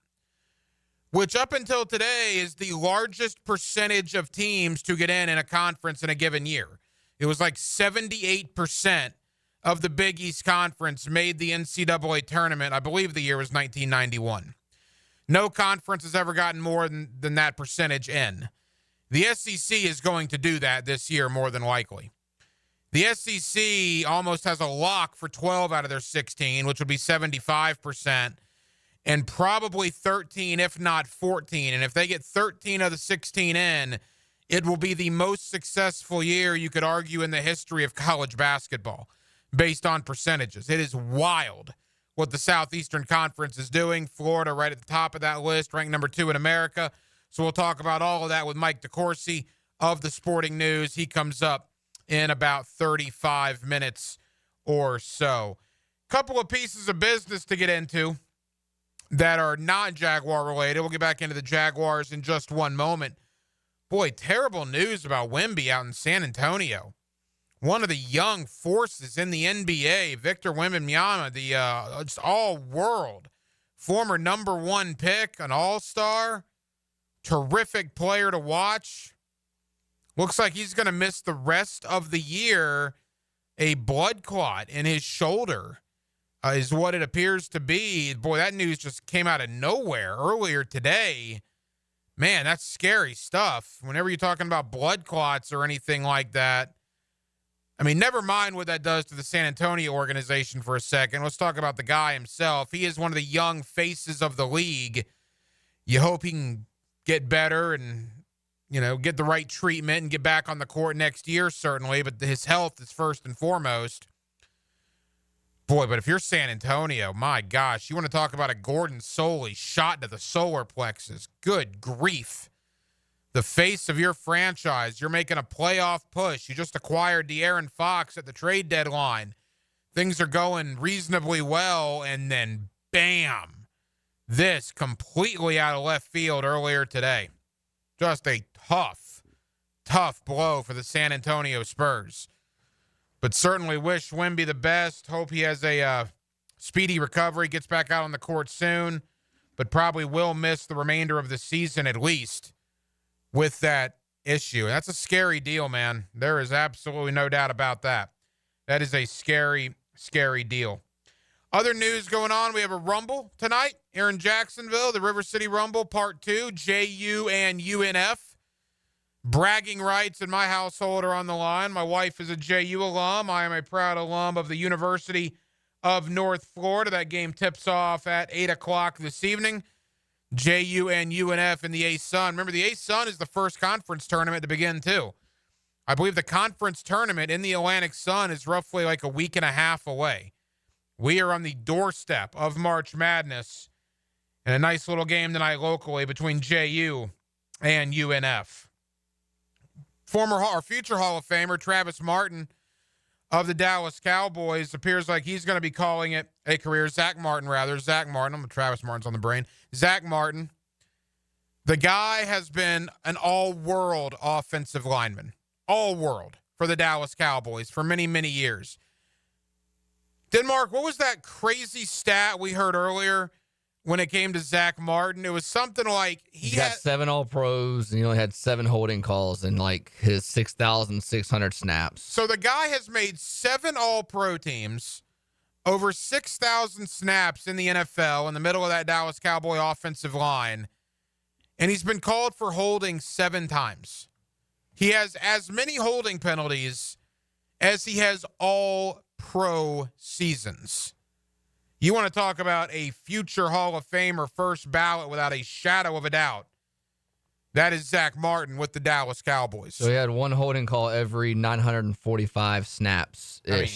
which up until today is the largest percentage of teams to get in a conference in a given year. It was like 78% of the Big East Conference made the NCAA tournament. I believe the year was 1991. No conference has ever gotten more than that percentage in. The SEC is going to do that this year more than likely. The SEC almost has a lock for 12 out of their 16, which would be 75%, and probably 13, if not 14. And if they get 13 of the 16 in, It will be the most successful year, you could argue, in the history of college basketball based on percentages. It is wild what the Southeastern Conference is doing. Florida right at the top of that list, ranked number 2 in America. So we'll talk about all of that with Mike Dorsey of the Sporting News. He comes up in about 35 minutes or so. Couple of pieces of business to get into that are not Jaguar related. We'll get back into the Jaguars in just one moment. Boy, terrible news about Wemby out in San Antonio. One of the young forces in the NBA, Victor Wembanyama, the just all-world former number 1 pick, an all-star, terrific player to watch. Looks like he's going to miss the rest of the year. A blood clot in his shoulder is what it appears to be. Boy, that news just came out of nowhere earlier today. Man, that's scary stuff. Whenever you're talking about blood clots or anything like that, I mean, never mind what that does to the San Antonio organization for a second. Let's talk about the guy himself. He is one of the young faces of the league. You hope he can get better and, get the right treatment and get back on the court next year, certainly. But his health is first and foremost. Boy, but if you're San Antonio, my gosh, you want to talk about a Gordon Soley shot to the solar plexus. Good grief. The face of your franchise. You're making a playoff push. You just acquired De'Aaron Fox at the trade deadline. Things are going reasonably well, and then bam, this completely out of left field earlier today. Just a tough blow for the San Antonio Spurs. But certainly wish Wemby the best. Hope he has a speedy recovery, gets back out on the court soon, but probably will miss the remainder of the season at least with that issue. That's a scary deal, man. There is absolutely no doubt about that. That is a scary, scary deal. Other news going on, we have a Rumble tonight here in Jacksonville, the River City Rumble Part 2, JU and UNF. Bragging rights in my household are on the line. My wife is a JU alum. I am a proud alum of the University of North Florida. That game tips off at 8 o'clock this evening. JU and UNF in the A-Sun. Remember, the A-Sun is the first conference tournament to begin, too. I believe the conference tournament in the Atlantic Sun is roughly like a week and a half away. We are on the doorstep of March Madness, and a nice little game tonight locally between JU and UNF. Former or future Hall of Famer Travis Martin of the Dallas Cowboys appears like he's going to be calling it a career. Zach Martin. Travis Martin's on the brain. Zach Martin. The guy has been an all-world offensive lineman. All-world for the Dallas Cowboys for many, many years. Denmark, what was that crazy stat we heard earlier when it came to Zach Martin? It was something like he got 7 All-Pros, and he only had 7 holding calls in like his 6,600 snaps. So the guy has made 7 All-Pro teams, over 6,000 snaps in the NFL in the middle of that Dallas Cowboy offensive line, and he's been called for holding 7 times. He has as many holding penalties as he has All-Pro seasons. You want to talk about a future Hall of Famer first ballot without a shadow of a doubt. That is Zach Martin with the Dallas Cowboys. So he had 1 holding call every 945 snaps. I mean,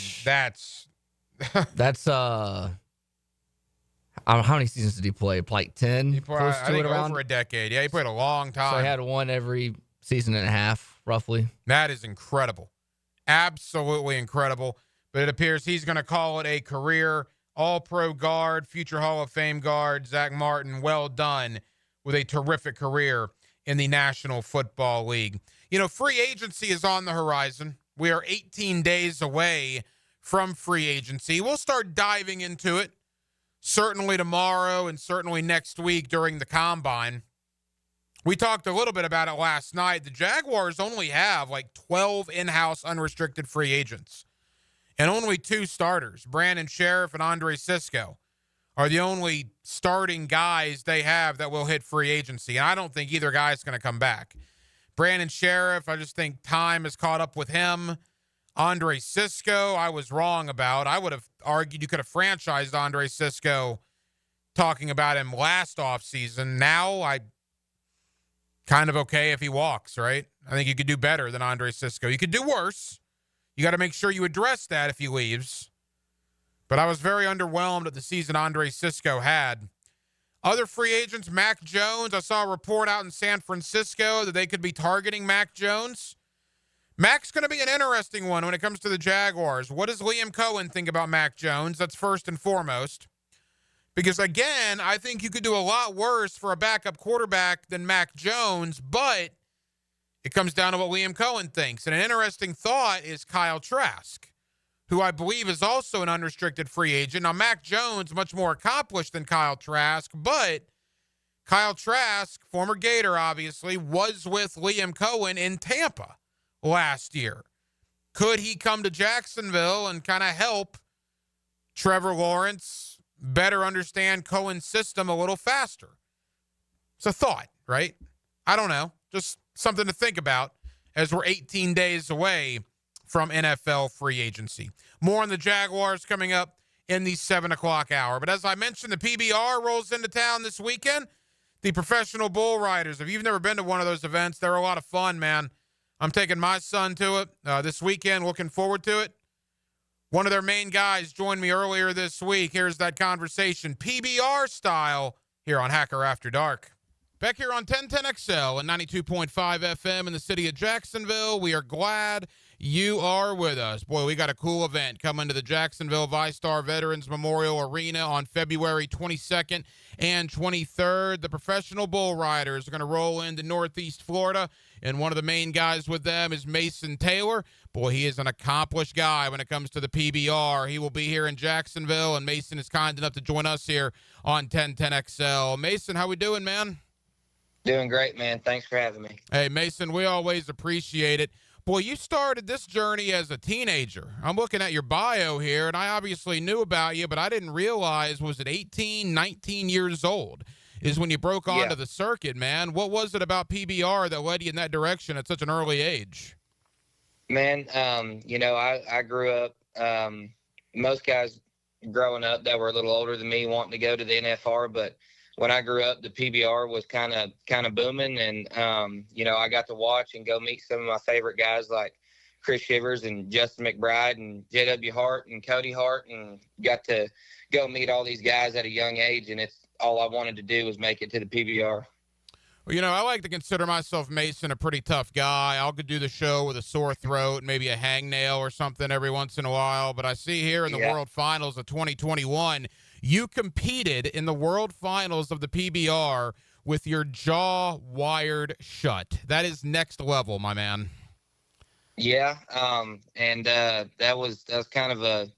that's how many seasons did he play? Like 10? He played, I think over a decade. Yeah, he played a long time. So he had 1 every season and a half, roughly. That is incredible. Absolutely incredible. But it appears he's going to call it a career All-Pro guard, future Hall of Fame guard, Zach Martin. Well done with a terrific career in the National Football League. Free agency is on the horizon. We are 18 days away from free agency. We'll start diving into it certainly tomorrow and certainly next week during the Combine. We talked a little bit about it last night. The Jaguars only have like 12 in-house unrestricted free agents. And only 2 starters, Brandon Sheriff and Andre Sisco, are the only starting guys they have that will hit free agency. And I don't think either guy is going to come back. Brandon Sheriff, I just think time has caught up with him. Andre Sisco, I was wrong about. I would have argued you could have franchised Andre Sisco talking about him last offseason. Now I kind of okay if he walks, right? I think you could do better than Andre Cisco. You could do worse. You got to make sure you address that if he leaves. But I was very underwhelmed at the season Andre Cisco had. Other free agents, Mac Jones. I saw a report out in San Francisco that they could be targeting Mac Jones. Mac's going to be an interesting one when it comes to the Jaguars. What does Liam Cohen think about Mac Jones? That's first and foremost. Because, again, I think you could do a lot worse for a backup quarterback than Mac Jones, but it comes down to what Liam Cohen thinks. And an interesting thought is Kyle Trask, who I believe is also an unrestricted free agent. Now, Mac Jones, much more accomplished than Kyle Trask, but Kyle Trask, former Gator, obviously, was with Liam Cohen in Tampa last year. Could he come to Jacksonville and kind of help Trevor Lawrence better understand Cohen's system a little faster? It's a thought, right? I don't know. Just something to think about as we're 18 days away from NFL free agency. More on the Jaguars coming up in the 7 o'clock hour. But as I mentioned, the PBR rolls into town this weekend. The Professional Bull Riders. If you've never been to one of those events, they're a lot of fun, man. I'm taking my son to it this weekend. Looking forward to it. One of their main guys joined me earlier this week. Here's that conversation, PBR style, here on Hacker After Dark. Back here on 1010XL and 92.5 FM in the city of Jacksonville. We are glad you are with us. Boy, we got a cool event coming to the Jacksonville VyStar Veterans Memorial Arena on February 22nd and 23rd. The Professional Bull Riders are going to roll into Northeast Florida, and one of the main guys with them is Mason Taylor. Boy, he is an accomplished guy when it comes to the PBR. He will be here in Jacksonville, and Mason is kind enough to join us here on 1010XL. Mason, how we doing, man? Doing great, man. Thanks for having me. Hey, Mason, we always appreciate it. Boy, you started this journey as a teenager. I'm looking at your bio here, and I obviously knew about you, but I didn't realize, was it 18, 19 years old is when you broke onto the circuit, man. What was it about PBR that led you in that direction at such an early age? Man, I grew up, most guys growing up that were a little older than me wanting to go to the NFR, but when I grew up, the PBR was kind of booming, and I got to watch and go meet some of my favorite guys like Chris Shivers and Justin McBride and J.W. Hart and Cody Hart, and got to go meet all these guys at a young age, and it's all I wanted to do was make it to the PBR. Well, I like to consider myself, Mason, a pretty tough guy. I'll do the show with a sore throat, maybe a hangnail or something every once in a while, but I see here in the World Finals of 2021, you competed in the World Finals of the PBR with your jaw wired shut. That is next level, my man. Yeah, that was kind of a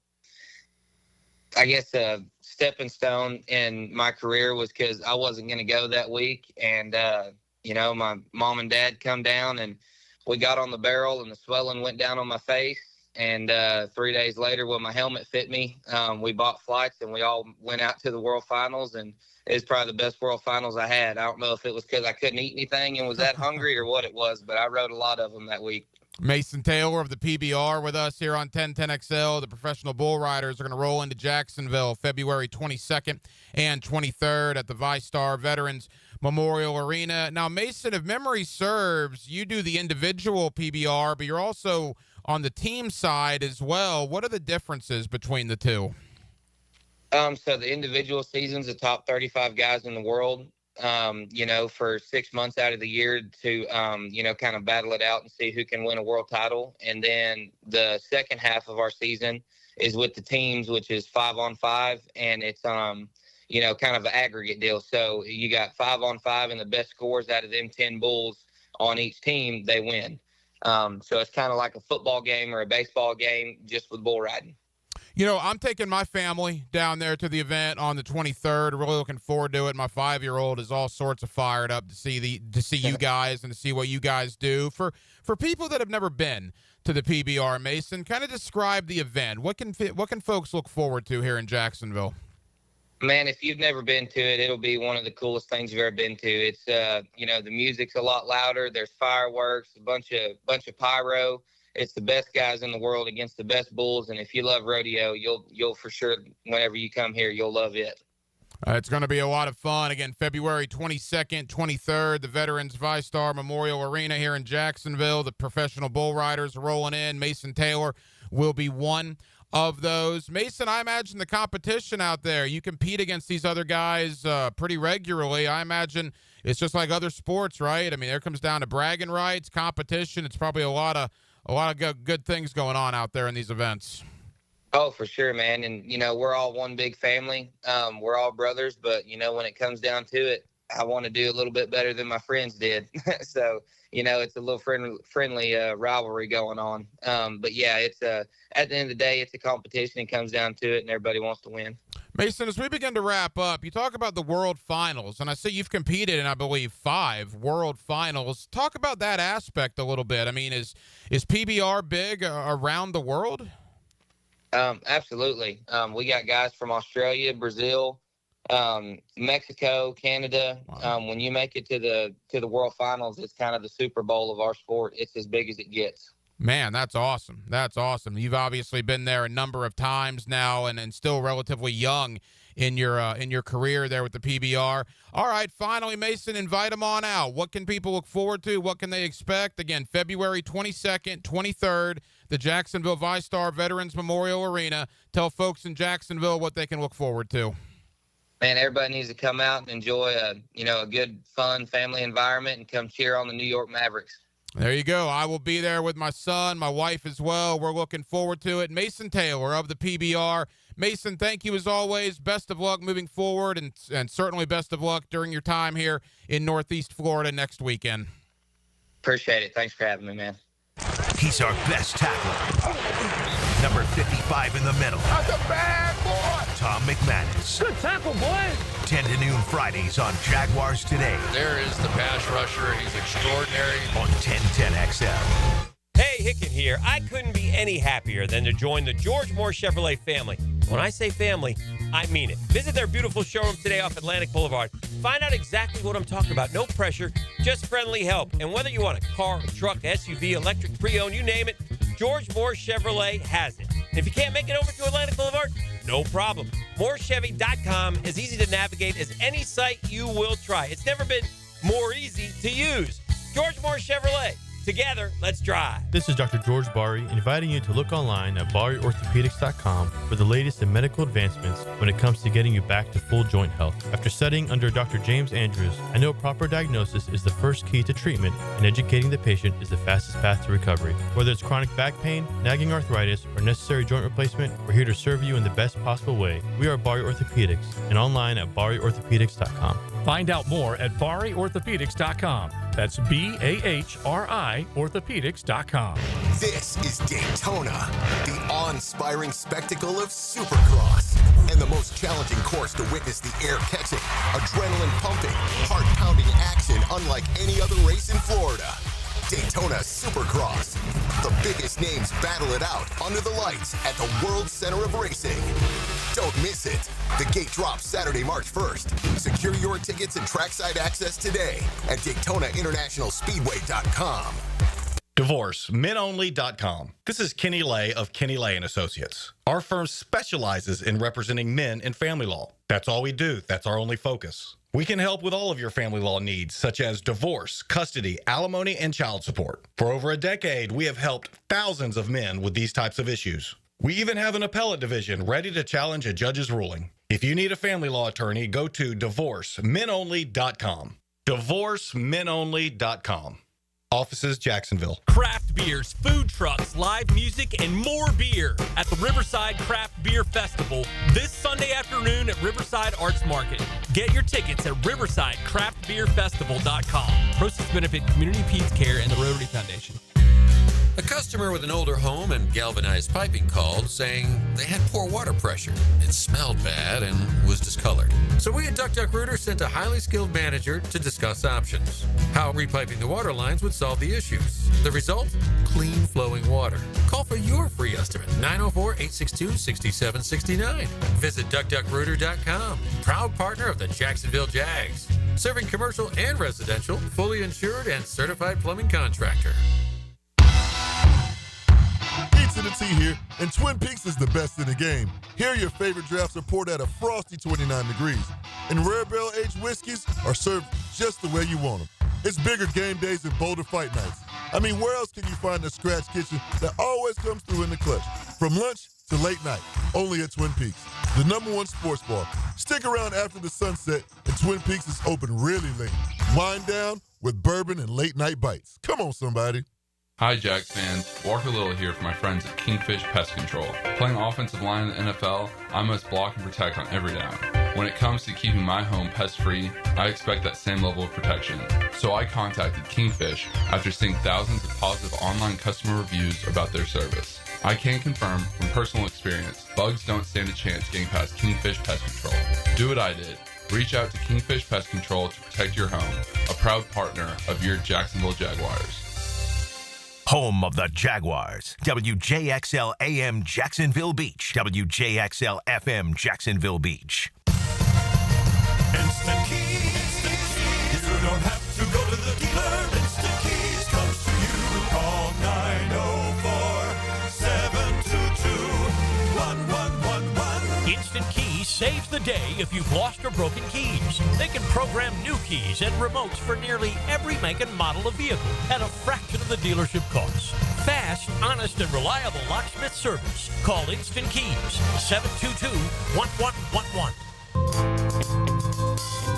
stepping stone in my career, was because I wasn't going to go that week, and my mom and dad come down, and we got on the barrel, and the swelling went down on my face. And 3 days later, when my helmet fit me, we bought flights, and we all went out to the World Finals, and it was probably the best World Finals I had. I don't know if it was because I couldn't eat anything and was that hungry or what it was, but I rode a lot of them that week. Mason Taylor of the PBR with us here on 1010XL. The Professional Bull Riders are going to roll into Jacksonville February 22nd and 23rd at the VyStar Veterans Memorial Arena. Now, Mason, if memory serves, you do the individual PBR, but you're also on the team side as well. What are the differences between the two? So the individual season's the top 35 guys in the world, for 6 months out of the year to, kind of battle it out and see who can win a world title. And then the second half of our season is with the teams, which is 5-on-5, and it's, kind of an aggregate deal. So you got 5-on-5, and the best scores out of them 10 bulls on each team, they win. So it's kind of like a football game or a baseball game, just with bull riding. I'm taking my family down there to the event on the 23rd. Really looking forward to it. My 5-year-old is all sorts of fired up to see you guys and to see what you guys do. For people that have never been to the PBR, Mason, kind of describe the event. What can folks look forward to here in Jacksonville? Man, if you've never been to it, it'll be one of the coolest things you've ever been to. It's the music's a lot louder. There's fireworks, a bunch of pyro. It's the best guys in the world against the best bulls, and if you love rodeo, you'll for sure, whenever you come here, you'll love it. It's going to be a lot of fun. Again, February 22nd, 23rd, the Veterans VyStar Memorial Arena here in Jacksonville. The professional bull riders are rolling in. Mason Taylor will be one of those. Mason, I imagine the competition out there, you compete against these other guys pretty regularly. I imagine it's just like other sports, right? I mean, there comes down to bragging rights, competition. It's probably a lot of good things going on out there in these events. Oh, for sure, man. And, we're all one big family. We're all brothers, but, when it comes down to it, I want to do a little bit better than my friends did. So, it's a little friendly rivalry going on. But, yeah, it's at the end of the day, it's a competition. It comes down to it, and everybody wants to win. Mason, as we begin to wrap up, you talk about the World Finals, and I see you've competed in, I believe, 5 World Finals. Talk about that aspect a little bit. I mean, is PBR big around the world? Absolutely. We got guys from Australia, Brazil, Mexico, Canada. When you make it to the World Finals, it's kind of the Super Bowl of our sport. It's as big as it gets. Man, that's awesome. That's awesome. You've obviously been there a number of times now, and still relatively young in your career there with the PBR. All right, finally, Mason, invite them on out. What can people look forward to? What can they expect? Again, February 22nd, 23rd, the Jacksonville VyStar Veterans Memorial Arena. Tell folks in Jacksonville what they can look forward to. Man, everybody needs to come out and enjoy a good, fun family environment and come cheer on the New York Mavericks. There you go. I will be there with my son, my wife as well. We're looking forward to it. Mason Taylor of the PBR. Mason, thank you as always. Best of luck moving forward, and certainly best of luck during your time here in Northeast Florida next weekend. Appreciate it. Thanks for having me, man. He's our best tackler. Number 55 in the middle. That's a bad boy. Tom McManus. Good tackle, boy. 10 to noon Fridays on Jaguars Today. There is the pass rusher. He's extraordinary. On 1010XL. Hey, Hicken here. I couldn't be any happier than to join the George Moore Chevrolet family. When I say family, I mean it. Visit their beautiful showroom today off Atlantic Boulevard. Find out exactly what I'm talking about. No pressure, just friendly help. And whether you want a car, a truck, SUV, electric, pre-owned, you name it, George Moore Chevrolet has it. And if you can't make it over to Atlantic Boulevard, no problem. MooreChevy.com is easy to navigate as any site you will try. It's never been more easy to use. George Moore Chevrolet. Together, let's drive. This is Dr. George Bari, inviting you to look online at BariOrthopedics.com for the latest in medical advancements when it comes to getting you back to full joint health. After studying under Dr. James Andrews, I know proper diagnosis is the first key to treatment, and educating the patient is the fastest path to recovery. Whether it's chronic back pain, nagging arthritis, or necessary joint replacement, we're here to serve you in the best possible way. We are Bari Orthopedics, and online at BariOrthopedics.com. Find out more at BariOrthopedics.com. That's BAHRI Orthopedics.com. This is Daytona, the awe-inspiring spectacle of Supercross, and the most challenging course to witness the air-catching, adrenaline-pumping, heart-pounding action unlike any other race in Florida. Daytona Supercross. The biggest names battle it out under the lights at the World Center of Racing. Don't miss it. The gate drops Saturday, March 1st. Secure your tickets and trackside access today at DaytonaInternationalSpeedway.com. DivorceMenOnly.com. This is Kenny Lay of Kenny Lay & Associates. Our firm specializes in representing men in family law. That's all we do. That's our only focus. We can help with all of your family law needs, such as divorce, custody, alimony, and child support. For over a decade, we have helped thousands of men with these types of issues. We even have an appellate division ready to challenge a judge's ruling. If you need a family law attorney, go to DivorceMenOnly.com. DivorceMenOnly.com. Offices, Jacksonville. Craft beers, food trucks, live music, and more beer at the Riverside Craft Beer Festival this Sunday afternoon at Riverside Arts Market. Get your tickets at riversidecraftbeerfestival.com. Proceeds benefit Community Peace Care and the Rotary Foundation. A customer with an older home and galvanized piping called saying they had poor water pressure. It smelled bad and was discolored. So we at Duck Duck Rooter sent a highly skilled manager to discuss options. How repiping the water lines would solve the issues. The result? Clean flowing water. Call for your free estimate. 904-862-6769. Visit DuckDuckRooter.com. Proud partner of the Jacksonville Jags. Serving commercial and residential, fully insured and certified plumbing contractor. Pizza to Tea here, and Twin Peaks is the best in the game. Here, your favorite drafts are poured at a frosty 29 degrees. and rare barrel-aged whiskeys are served just the way you want them. It's bigger game days and bolder fight nights. I mean, where else can you find a scratch kitchen that always comes through in the clutch? From lunch to late night, only at Twin Peaks, the #1 sports bar. Stick around after the sunset, and Twin Peaks is open really late. Wind down with bourbon and late-night bites. Come on, somebody. Hi, Jags fans. Walker Little here for my friends at Kingfish Pest Control. Playing offensive line in the NFL, I must block and protect on every down. When it comes to keeping my home pest-free, I expect that same level of protection. So I contacted Kingfish after seeing thousands of positive online customer reviews about their service. I can confirm from personal experience, bugs don't stand a chance getting past Kingfish Pest Control. Do what I did. Reach out to Kingfish Pest Control to protect your home, a proud partner of your Jacksonville Jaguars. Home of the Jaguars. WJXL AM Jacksonville Beach. WJXL FM Jacksonville Beach. Instant Keys. You don't have to go to the dealer. Instant Keys comes to you. Call 904-722-1111. Instant Keys saves the day if you've lost or broken keys. They can program new keys and remotes for nearly every make and model of vehicle at a fraction of the dealership cost. Fast, honest, and reliable locksmith service. Call Instant Keys, 722-1111.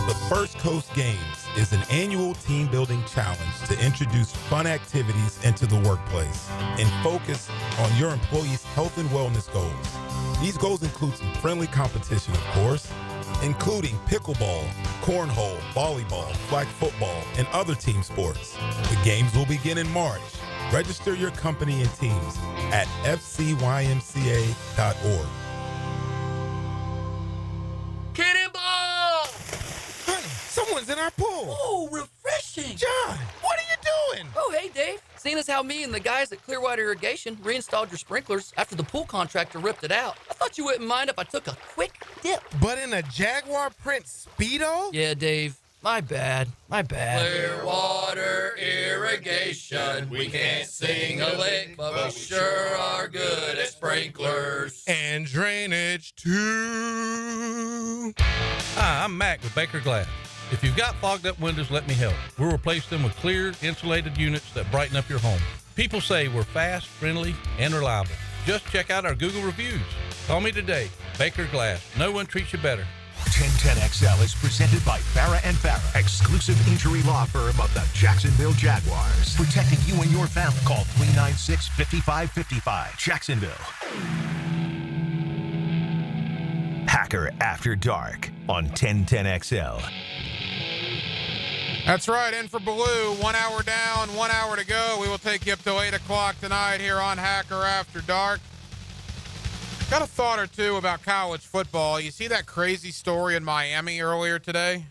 The First Coast Games is an annual team-building challenge to introduce fun activities into the workplace and focus on your employees' health and wellness goals. These goals include some friendly competition, of course, including pickleball, cornhole, volleyball, flag football, and other team sports. The games will begin in March. Register your company and teams at fcymca.org. Cannonball! Honey, someone's in our pool. Oh, refreshing. John, what are you doing? Oh, hey, Dave. Seeing as how me and the guys at Clearwater Irrigation reinstalled your sprinklers after the pool contractor ripped it out, I thought you wouldn't mind if I took a quick dip. But in a Jaguar print Speedo? Yeah, Dave. My bad. Clearwater Irrigation. We can't sing a lick, but we sure are good at sprinklers. And drainage, too. Hi, I'm Mac with Baker Glass. If you've got fogged up windows, let me help. We'll replace them with clear, insulated units that brighten up your home. People say we're fast, friendly, and reliable. Just check out our Google reviews. Call me today. Baker Glass. No one treats you better. 1010XL is presented by Farah and Farah, exclusive injury law firm of the Jacksonville Jaguars. Protecting you and your family. Call 396-5555. Jacksonville. Hacker After Dark on 1010XL. That's right, in for Blue. 1 hour down, 1 hour to go. We will take you up till 8 o'clock tonight here on Hacker After Dark. Got a thought or two about college football. You see that crazy story in Miami earlier today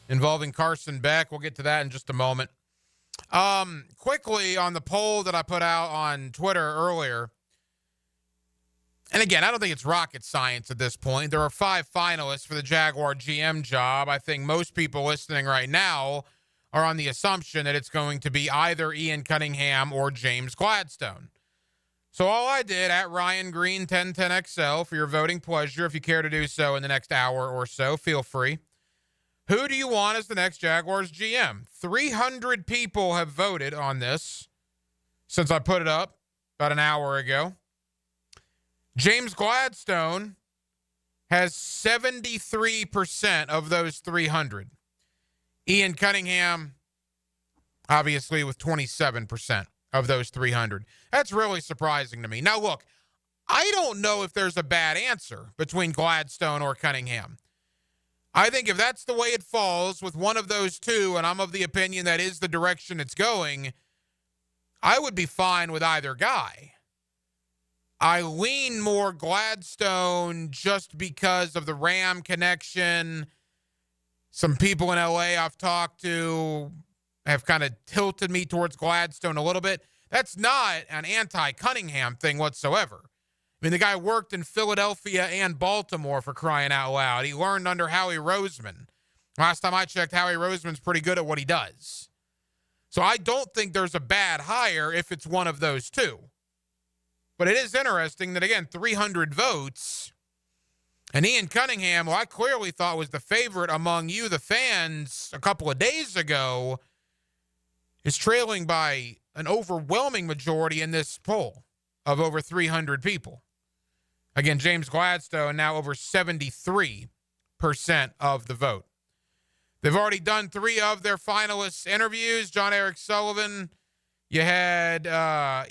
involving Carson Beck? We'll get to that in just a moment. Quickly on the poll that I put out on Twitter earlier. And again, I don't think it's rocket science at this point. There are 5 finalists for the Jaguar GM job. I think most people listening right now are on the assumption that it's going to be either Ian Cunningham or James Gladstone. So all I did, at Ryan Green 1010XL, for your voting pleasure, if you care to do so in the next hour or so, feel free. Who do you want as the next Jaguars GM? 300 people have voted on this since I put it up about an hour ago. James Gladstone has 73% of those 300. Ian Cunningham, obviously, with 27% of those 300. That's really surprising to me. Now, look, I don't know if there's a bad answer between Gladstone or Cunningham. I think if that's the way it falls with one of those two, and I'm of the opinion that is the direction it's going, I would be fine with either guy. I lean more Gladstone just because of the Ram connection. Some people in LA I've talked to have kind of tilted me towards Gladstone a little bit. That's not an anti-Cunningham thing whatsoever. I mean, the guy worked in Philadelphia and Baltimore, for crying out loud. He learned under Howie Roseman. Last time I checked, Howie Roseman's pretty good at what he does. So I don't think there's a bad hire if it's one of those two. But it is interesting that, again, 300 votes. And Ian Cunningham, who I clearly thought was the favorite among you, the fans, a couple of days ago, is trailing by an overwhelming majority in this poll of over 300 people. Again, James Gladstone now over 73% of the vote. They've already done 3 of their finalists' interviews. John Eric Sullivan, you had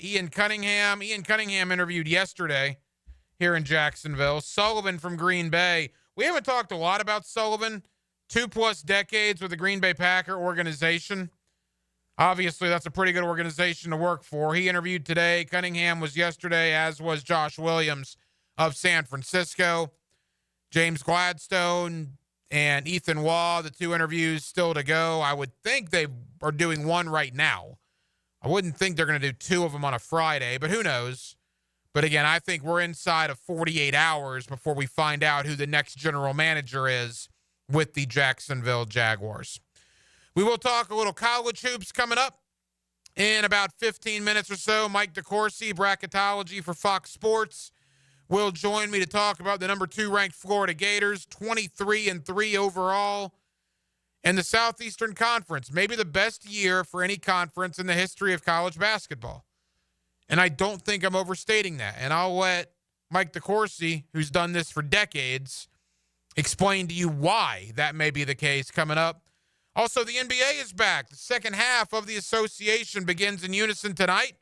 Ian Cunningham. Ian Cunningham interviewed yesterday here in Jacksonville. Sullivan from Green Bay. We haven't talked a lot about Sullivan. 2+ decades with the Green Bay Packer organization. Obviously, that's a pretty good organization to work for. He interviewed today. Cunningham was yesterday, as was Josh Williams of San Francisco. James Gladstone and Ethan Waugh, the 2 interviews still to go. I would think they are doing 1 right now. I wouldn't think they're going to do 2 of them on a Friday, but who knows? But again, I think we're inside of 48 hours before we find out who the next general manager is with the Jacksonville Jaguars. We will talk a little college hoops coming up in about 15 minutes or so. Mike Dorsey, bracketology for Fox Sports, will join me to talk about the number 2 ranked Florida Gators, 23-3 overall, and the Southeastern Conference, maybe the best year for any conference in the history of college basketball. And I don't think I'm overstating that. And I'll let Mike Dorsey, who's done this for decades, explain to you why that may be the case coming up. Also, the NBA is back. The second half of the association begins in unison tonight.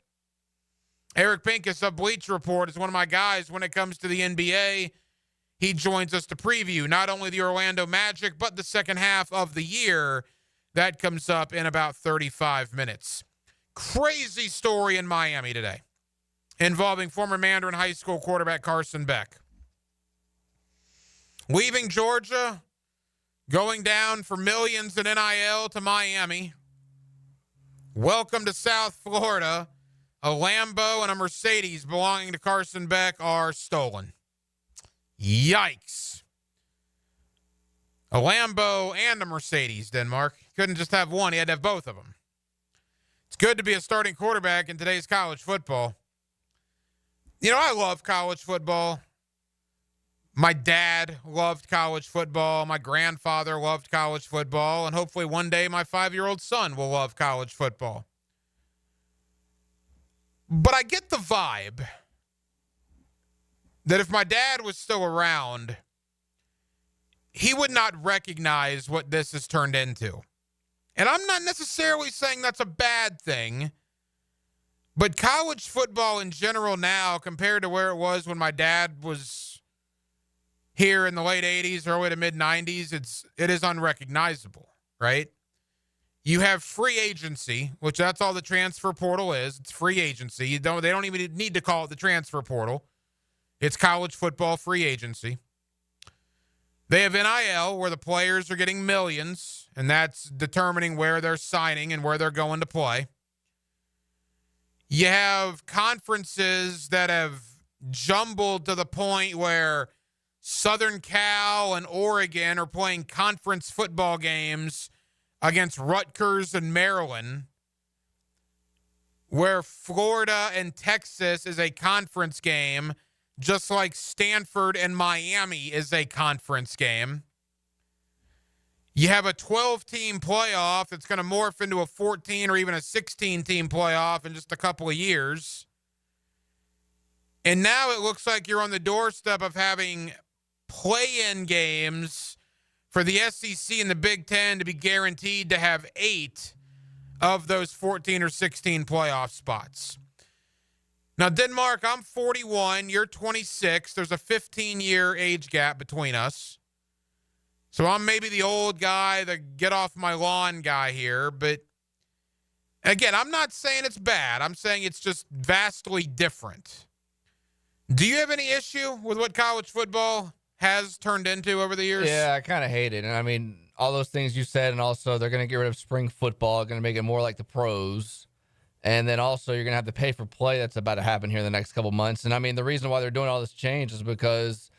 Eric Pinkus of Bleacher Report is one of my guys when it comes to the NBA. He joins us to preview not only the Orlando Magic, but the second half of the year. That comes up in about 35 minutes. Crazy story in Miami today involving former Mandarin High School quarterback Carson Beck. Leaving Georgia, going down for millions in NIL to Miami. Welcome to South Florida. A Lambo and a Mercedes belonging to Carson Beck are stolen. Yikes. A Lambo and a Mercedes, Denmark. Couldn't just have one. He had to have both of them. It's good to be a starting quarterback in today's college football. You know, I love college football. My dad loved college football. My grandfather loved college football. And hopefully one day my 5-year-old son will love college football. But I get the vibe that if my dad was still around, he would not recognize what this has turned into. And I'm not necessarily saying that's a bad thing, but college football in general now, compared to where it was when my dad was here in the late 80s, early to mid 90s, it is unrecognizable, right? You have free agency, which that's all the transfer portal is. It's free agency. They don't even need to call it the transfer portal. It's college football free agency. They have NIL, where the players are getting millions, and that's determining where they're signing and where they're going to play. You have conferences that have jumbled to the point where Southern Cal and Oregon are playing conference football games against Rutgers and Maryland, where Florida and Texas is a conference game, just like Stanford and Miami is a conference game. You have a 12-team playoff that's going to morph into a 14 or even a 16-team playoff in just a couple of years. And now it looks like you're on the doorstep of having play-in games for the SEC and the Big Ten to be guaranteed to have 8 of those 14 or 16 playoff spots. Now, Denmark, I'm 41. You're 26. There's a 15-year age gap between us. So I'm maybe the old guy, the get off my lawn guy here. But again, I'm not saying it's bad. I'm saying it's just vastly different. Do you have any issue with what college football has turned into over the years? Yeah, I kind of hate it. And I mean, all those things you said, and also they're going to get rid of spring football, going to make it more like the pros. And then also you're going to have the pay for play that's about to happen here in the next couple months. And I mean, the reason why they're doing all this change is because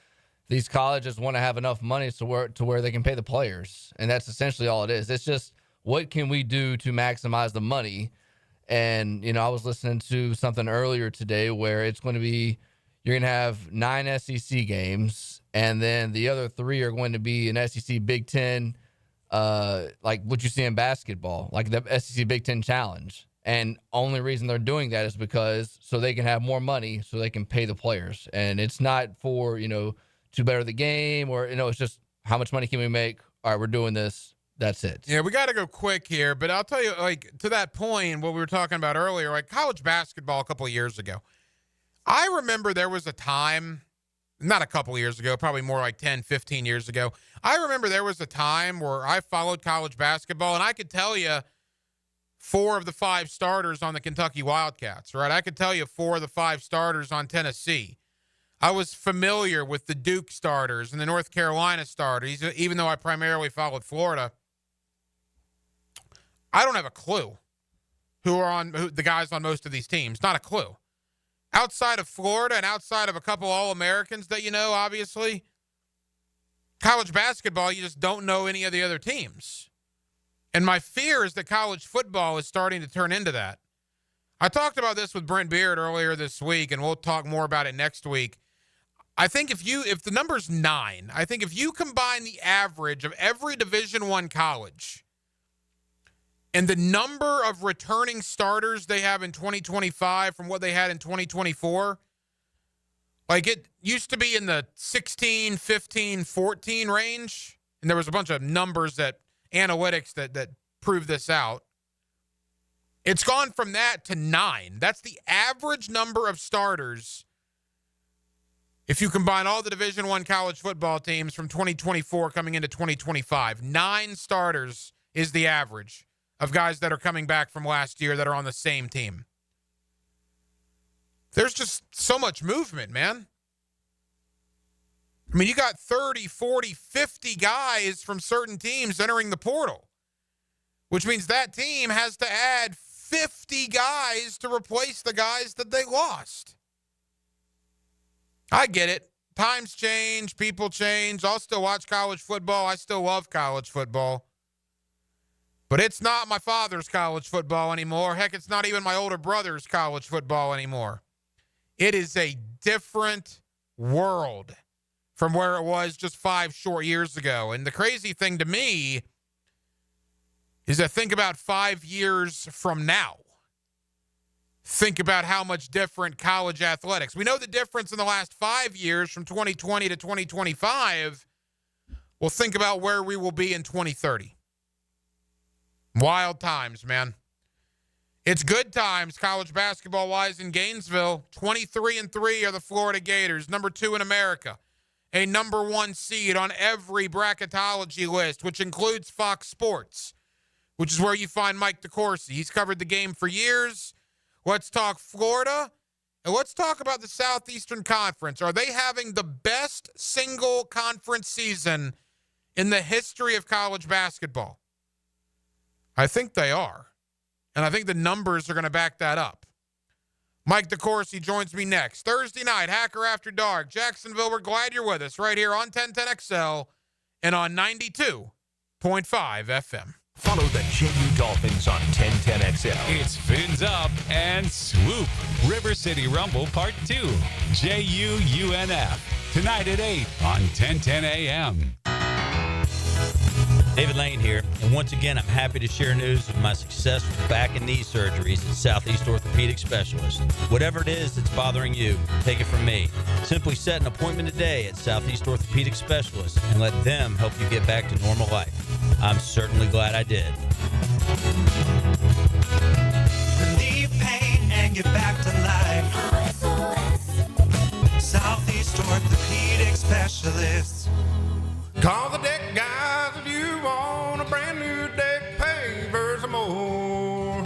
these colleges want to have enough money to where they can pay the players. And that's essentially all it is. It's just, what can we do to maximize the money? And, you know, I was listening to something earlier today where it's going to be, You're going to have 9 SEC games, and then the other 3 are going to be an SEC Big Ten, like what you see in basketball, like the SEC Big Ten Challenge. And only reason they're doing that is because so they can have more money so they can pay the players. And it's not for, to better the game or, it's just how much money can we make? All right, we're doing this. That's it. Yeah, we got to go quick here. But I'll tell you, like, to that point, what we were talking about earlier, like college basketball a couple of years ago. I remember there was a time, not a couple of years ago, probably more like 10, 15 years ago. I remember there was a time where I followed college basketball, and I could tell you 4 of the 5 starters on the Kentucky Wildcats, right? I could tell you 4 of the 5 starters on Tennessee. I was familiar with the Duke starters and the North Carolina starters, even though I primarily followed Florida. I don't have a clue who the guys on most of these teams. Not a clue. Outside of Florida and outside of a couple All-Americans that obviously, college basketball, you just don't know any of the other teams. And my fear is that college football is starting to turn into that. I talked about this with Brent Beard earlier this week, and we'll talk more about it next week. I think if the number's 9, I think if you combine the average of every Division I college and the number of returning starters they have in 2025 from what they had in 2024, like it used to be in the 16, 15, 14 range, and there was a bunch of numbers analytics that prove this out. It's gone from that to 9. That's the average number of starters if you combine all the Division I college football teams from 2024 coming into 2025. 9 starters is the average of guys that are coming back from last year that are on the same team. There's just so much movement, man. I mean, you got 30, 40, 50 guys from certain teams entering the portal, which means that team has to add 50 guys to replace the guys that they lost. I get it. Times change. People change. I'll still watch college football. I still love college football. But it's not my father's college football anymore. Heck, it's not even my older brother's college football anymore. It is a different world from where it was just 5 short years ago. And the crazy thing to me is that think about 5 years from now. Think about how much different college athletics. We know the difference in the last 5 years from 2020 to 2025. Well, think about where we will be in 2030. Wild times, man. It's good times college basketball-wise in Gainesville. 23-3 are the Florida Gators, number 2 in America. A number 1 seed on every bracketology list, which includes Fox Sports, which is where you find Mike Dorsey. He's covered the game for years. Let's talk Florida, and let's talk about the Southeastern Conference. Are they having the best single conference season in the history of college basketball? I think they are, and I think the numbers are going to back that up. Mike Dorsey joins me next. Thursday night, Hacker After Dark. Jacksonville, we're glad you're with us right here on 1010XL and on 92.5 FM. Follow the JU Dolphins on 1010XL. It's Fins Up and Swoop. River City Rumble Part 2. JUUNF. Tonight at 8 on 1010 AM. David Lane here, and once again, I'm happy to share news of my success with back and knee surgeries at Southeast Orthopedic Specialist. Whatever it is that's bothering you, take it from me. Simply set an appointment today at Southeast Orthopedic Specialist and let them help you get back to normal life. I'm certainly glad I did. Relieve pain and get back to life. Southeast Orthopedic Specialist. Call the deck guys if you want a brand new deck pavers or more.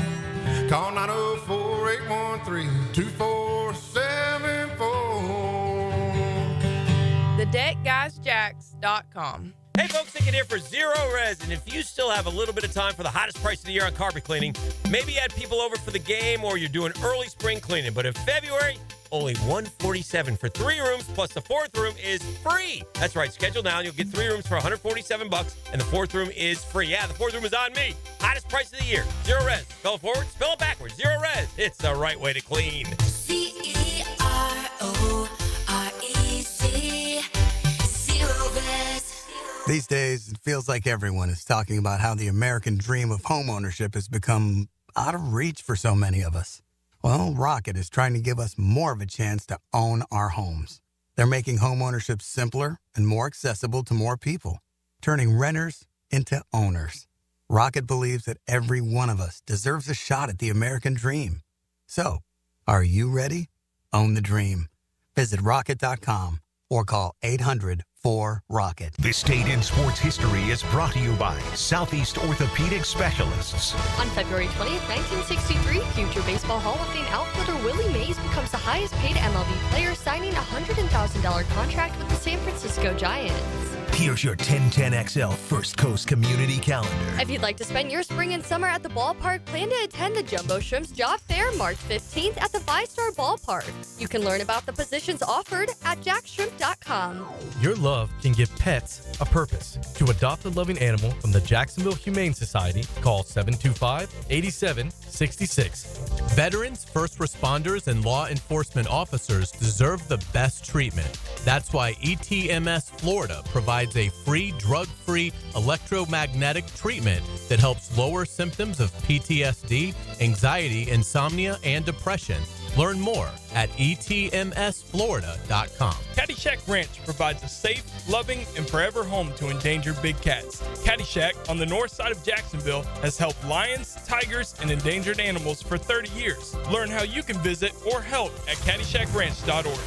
Call 904-813-2474. TheDeckGuysJacks.com. Hey folks, Nick here for Zero Res, and if you still have a little bit of time for the hottest price of the year on carpet cleaning, maybe you had people over for the game or you're doing early spring cleaning, but in February, only $147 for 3 rooms, plus the 4th room is free. That's right, schedule now and you'll get 3 rooms for $147, and the 4th room is free. Yeah, the 4th room is on me. Hottest price of the year. Zero Res. Spell it forward, spell it backwards. Zero Res. It's the right way to clean. CERO These days, it feels like everyone is talking about how the American dream of homeownership has become out of reach for so many of us. Well, Rocket is trying to give us more of a chance to own our homes. They're making homeownership simpler and more accessible to more people, turning renters into owners. Rocket believes that every one of us deserves a shot at the American dream. So, are you ready? Own the dream. Visit Rocket.com or call 800-4ROCKET. This Date in Sports History is brought to you by Southeast Orthopedic Specialists. On February 20th, 1963, future Baseball Hall of Fame outfielder Willie Mays becomes the highest paid MLB player, signing a $100,000 contract with the San Francisco Giants. Here's your 1010XL First Coast Community Calendar. If you'd like to spend your spring and summer at the ballpark, plan to attend the Jumbo Shrimps Job Fair March 15th at the 5-Star Ballpark. You can learn about the positions offered at jackshrimp.com. Your love can give pets a purpose. To adopt a loving animal from the Jacksonville Humane Society, call 725-8766. Veterans, first responders, and law enforcement officers deserve the best treatment. That's why ETMS Florida provides a free, drug-free electromagnetic treatment that helps lower symptoms of PTSD, anxiety, insomnia, and depression. Learn more at etmsflorida.com. Caddyshack Ranch provides a safe, loving, and forever home to endangered big cats. Caddyshack, on the north side of Jacksonville, has helped lions, tigers, and endangered animals for 30 years. Learn how you can visit or help at caddyshackranch.org.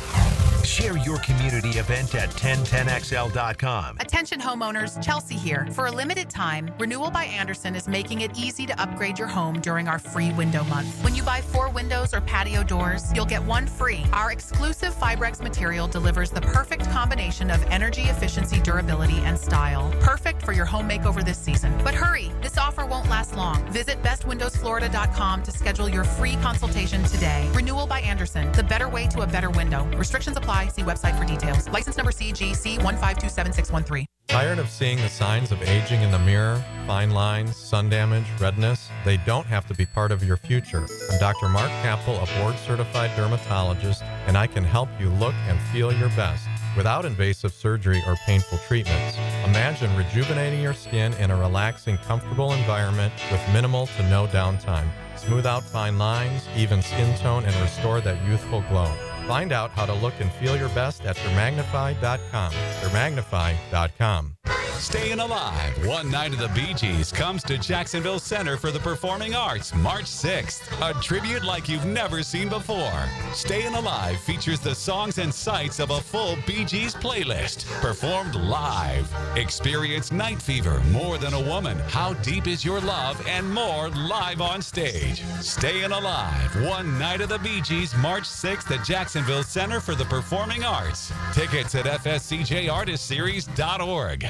Share your community event at 1010XL.com. Attention homeowners, Chelsea here. For a limited time, Renewal by Andersen is making it easy to upgrade your home during our free window month. When you buy 4 windows or patio doors, you'll get 1 free. Our exclusive Fibrex material delivers the perfect combination of energy efficiency, durability, and style. Perfect for your home makeover this season. But hurry, this offer won't last long. Visit bestwindowsflorida.com to schedule your free consultation today. Renewal by Andersen, the better way to a better window. Restrictions apply. See website for details. License number CGC 1527613. Tired of seeing the signs of aging in the mirror? Fine lines, sun damage, redness? They don't have to be part of your future. I'm Dr. Mark Capel, a board-certified dermatologist, and I can help you look and feel your best without invasive surgery or painful treatments. Imagine rejuvenating your skin in a relaxing, comfortable environment with minimal to no downtime. Smooth out fine lines, even skin tone, and restore that youthful glow. Find out how to look and feel your best at Dermagnify.com. Dermagnify.com. Staying Alive, One Night of the Bee Gees comes to Jacksonville Center for the Performing Arts March 6th. A tribute like you've never seen before. Staying Alive features the songs and sights of a full Bee Gees playlist, performed live. Experience Night Fever, More Than a Woman, How Deep Is Your Love, and more live on stage. Staying Alive, One Night of the Bee Gees, March 6th at Jacksonville Center for the Performing Arts. Tickets at fscjartistseries.org.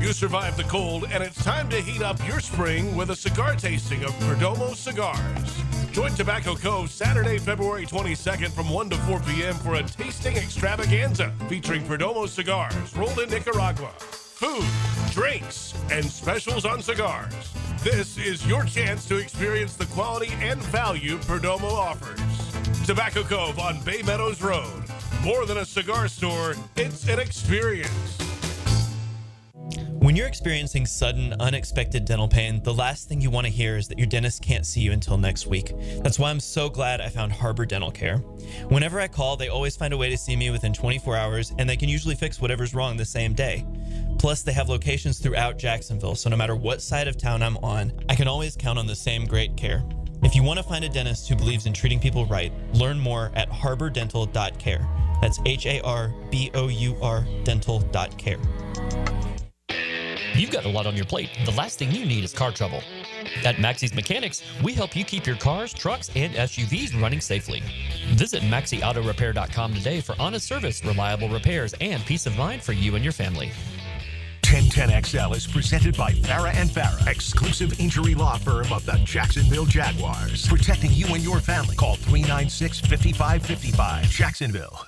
You survived the cold, and it's time to heat up your spring with a cigar tasting of Perdomo cigars. Join Tobacco Cove Saturday, February 22nd from 1 to 4 p.m. for a tasting extravaganza featuring Perdomo cigars rolled in Nicaragua. Food, drinks, and specials on cigars. This is your chance to experience the quality and value Perdomo offers. Tobacco Cove on Bay Meadows Road. More than a cigar store, it's an experience. When you're experiencing sudden, unexpected dental pain, the last thing you want to hear is that your dentist can't see you until next week. That's why I'm so glad I found Harbor Dental Care. Whenever I call, they always find a way to see me within 24 hours, and they can usually fix whatever's wrong the same day. Plus, they have locations throughout Jacksonville, so no matter what side of town I'm on, I can always count on the same great care. If you want to find a dentist who believes in treating people right, learn more at harbordental.care. That's HARBOUR dental.care. You've got a lot on your plate. The last thing you need is car trouble. At Maxie's Mechanics, we help you keep your cars, trucks, and SUVs running safely. Visit MaxieAutoRepair.com today for honest service, reliable repairs, and peace of mind for you and your family. 1010XL is presented by Farah and Farah, exclusive injury law firm of the Jacksonville Jaguars. Protecting you and your family. Call 396-5555. Jacksonville.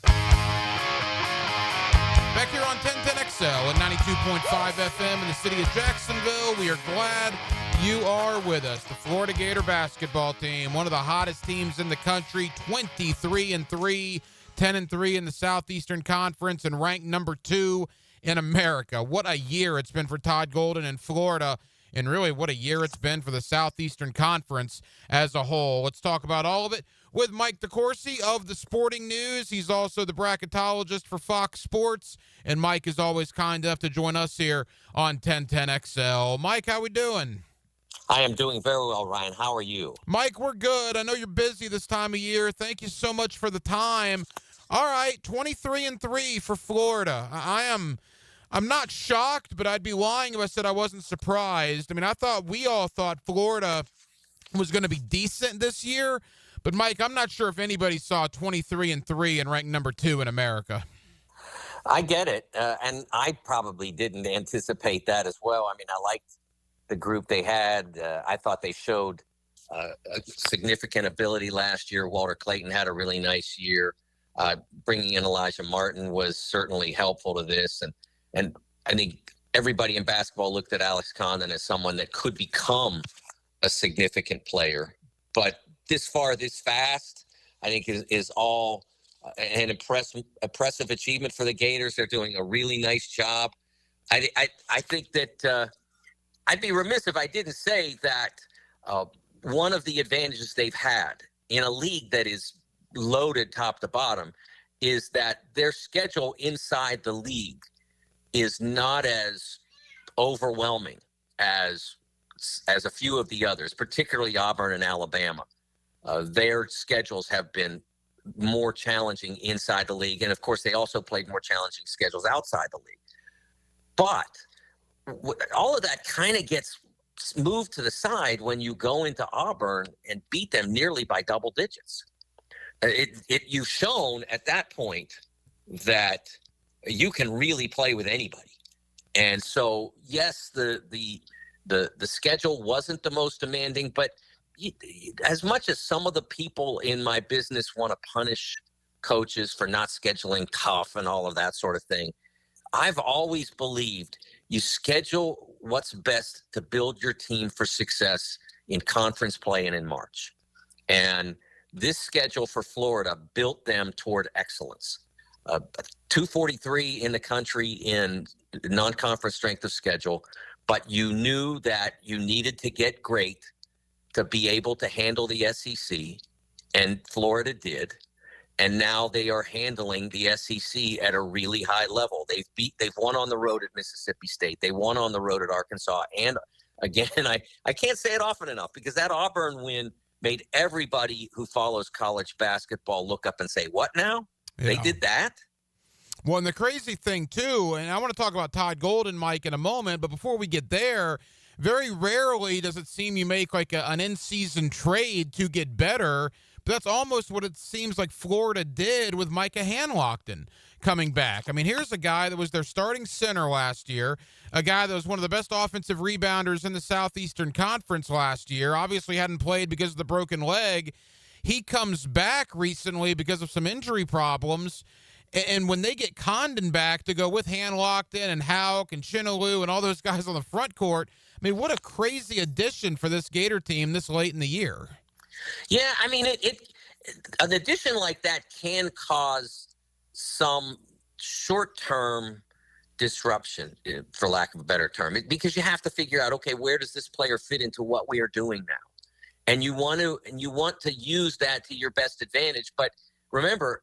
Back here on 1010XL at 92.5 FM in the city of Jacksonville. We are glad you are with us. The Florida Gator basketball team, one of the hottest teams in the country, 23-3, 10-3 in the Southeastern Conference, and ranked number 2 in America. What a year it's been for Todd Golden in Florida, and really what a year it's been for the Southeastern Conference as a whole. Let's talk about all of it with Mike Dorsey of the Sporting News. He's also the bracketologist for Fox Sports, and Mike is always kind enough to join us here on 1010XL. Mike, how we doing? I am doing very well, Ryan. How are you? Mike, we're good. I know you're busy this time of year. Thank you so much for the time. All right, 23-3 for Florida. I'm not shocked, but I'd be lying if I said I wasn't surprised. I mean, we all thought Florida was going to be decent this year, but Mike, I'm not sure if anybody saw 23-3 and ranked number 2 in America. I get it, and I probably didn't anticipate that as well. I mean, I liked the group they had. I thought they showed a significant ability last year. Walter Clayton had a really nice year. Bringing in Elijah Martin was certainly helpful to this, and I think everybody in basketball looked at Alex Condon as someone that could become a significant player. But this far, this fast, I think is all an impressive achievement for the Gators. They're doing a really nice job. I think that I'd be remiss if I didn't say that one of the advantages they've had in a league that is loaded top to bottom is that their schedule inside the league is not as overwhelming as a few of the others, particularly Auburn and Alabama. Their schedules have been more challenging inside the league. And of course, they also played more challenging schedules outside the league. But all of that kind of gets moved to the side when you go into Auburn and beat them nearly by double digits. You've shown at that point that you can really play with anybody. And so, yes, the schedule wasn't the most demanding, but as much as some of the people in my business want to punish coaches for not scheduling tough and all of that sort of thing, I've always believed you schedule what's best to build your team for success in conference play and in March. And this schedule for Florida built them toward excellence. 243 in the country in non-conference strength of schedule, but you knew that you needed to get great to be able to handle the SEC, and Florida did. And now they are handling the SEC at a really high level. They've won on the road at Mississippi State. They won on the road at Arkansas. And again, I can't say it often enough because that Auburn win made everybody who follows college basketball look up and say, what now? Yeah. They did that? Well, and the crazy thing, too, and I want to talk about Todd Golden, Mike, in a moment, but before we get there, very rarely does it seem you make like an in-season trade to get better, but that's almost what it seems like Florida did with Micah Hanlockton coming back. I mean, here's a guy that was their starting center last year, a guy that was one of the best offensive rebounders in the Southeastern Conference last year, obviously hadn't played because of the broken leg. He comes back recently because of some injury problems, and when they get Condon back to go with Hanlockton and Houck and Chinaloo and all those guys on the front court, I mean, what a crazy addition for this Gator team this late in the year. Yeah, I mean, an addition like that can cause some short-term disruption, for lack of a better term, because you have to figure out, okay, where does this player fit into what we are doing now? And you want to use that to your best advantage. But remember,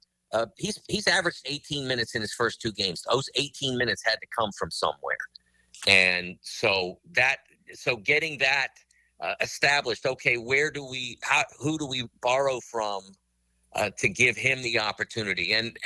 he's averaged 18 minutes in his first 2 games. Those 18 minutes had to come from somewhere, and so getting that established. Okay, who do we borrow from to give him the opportunity, and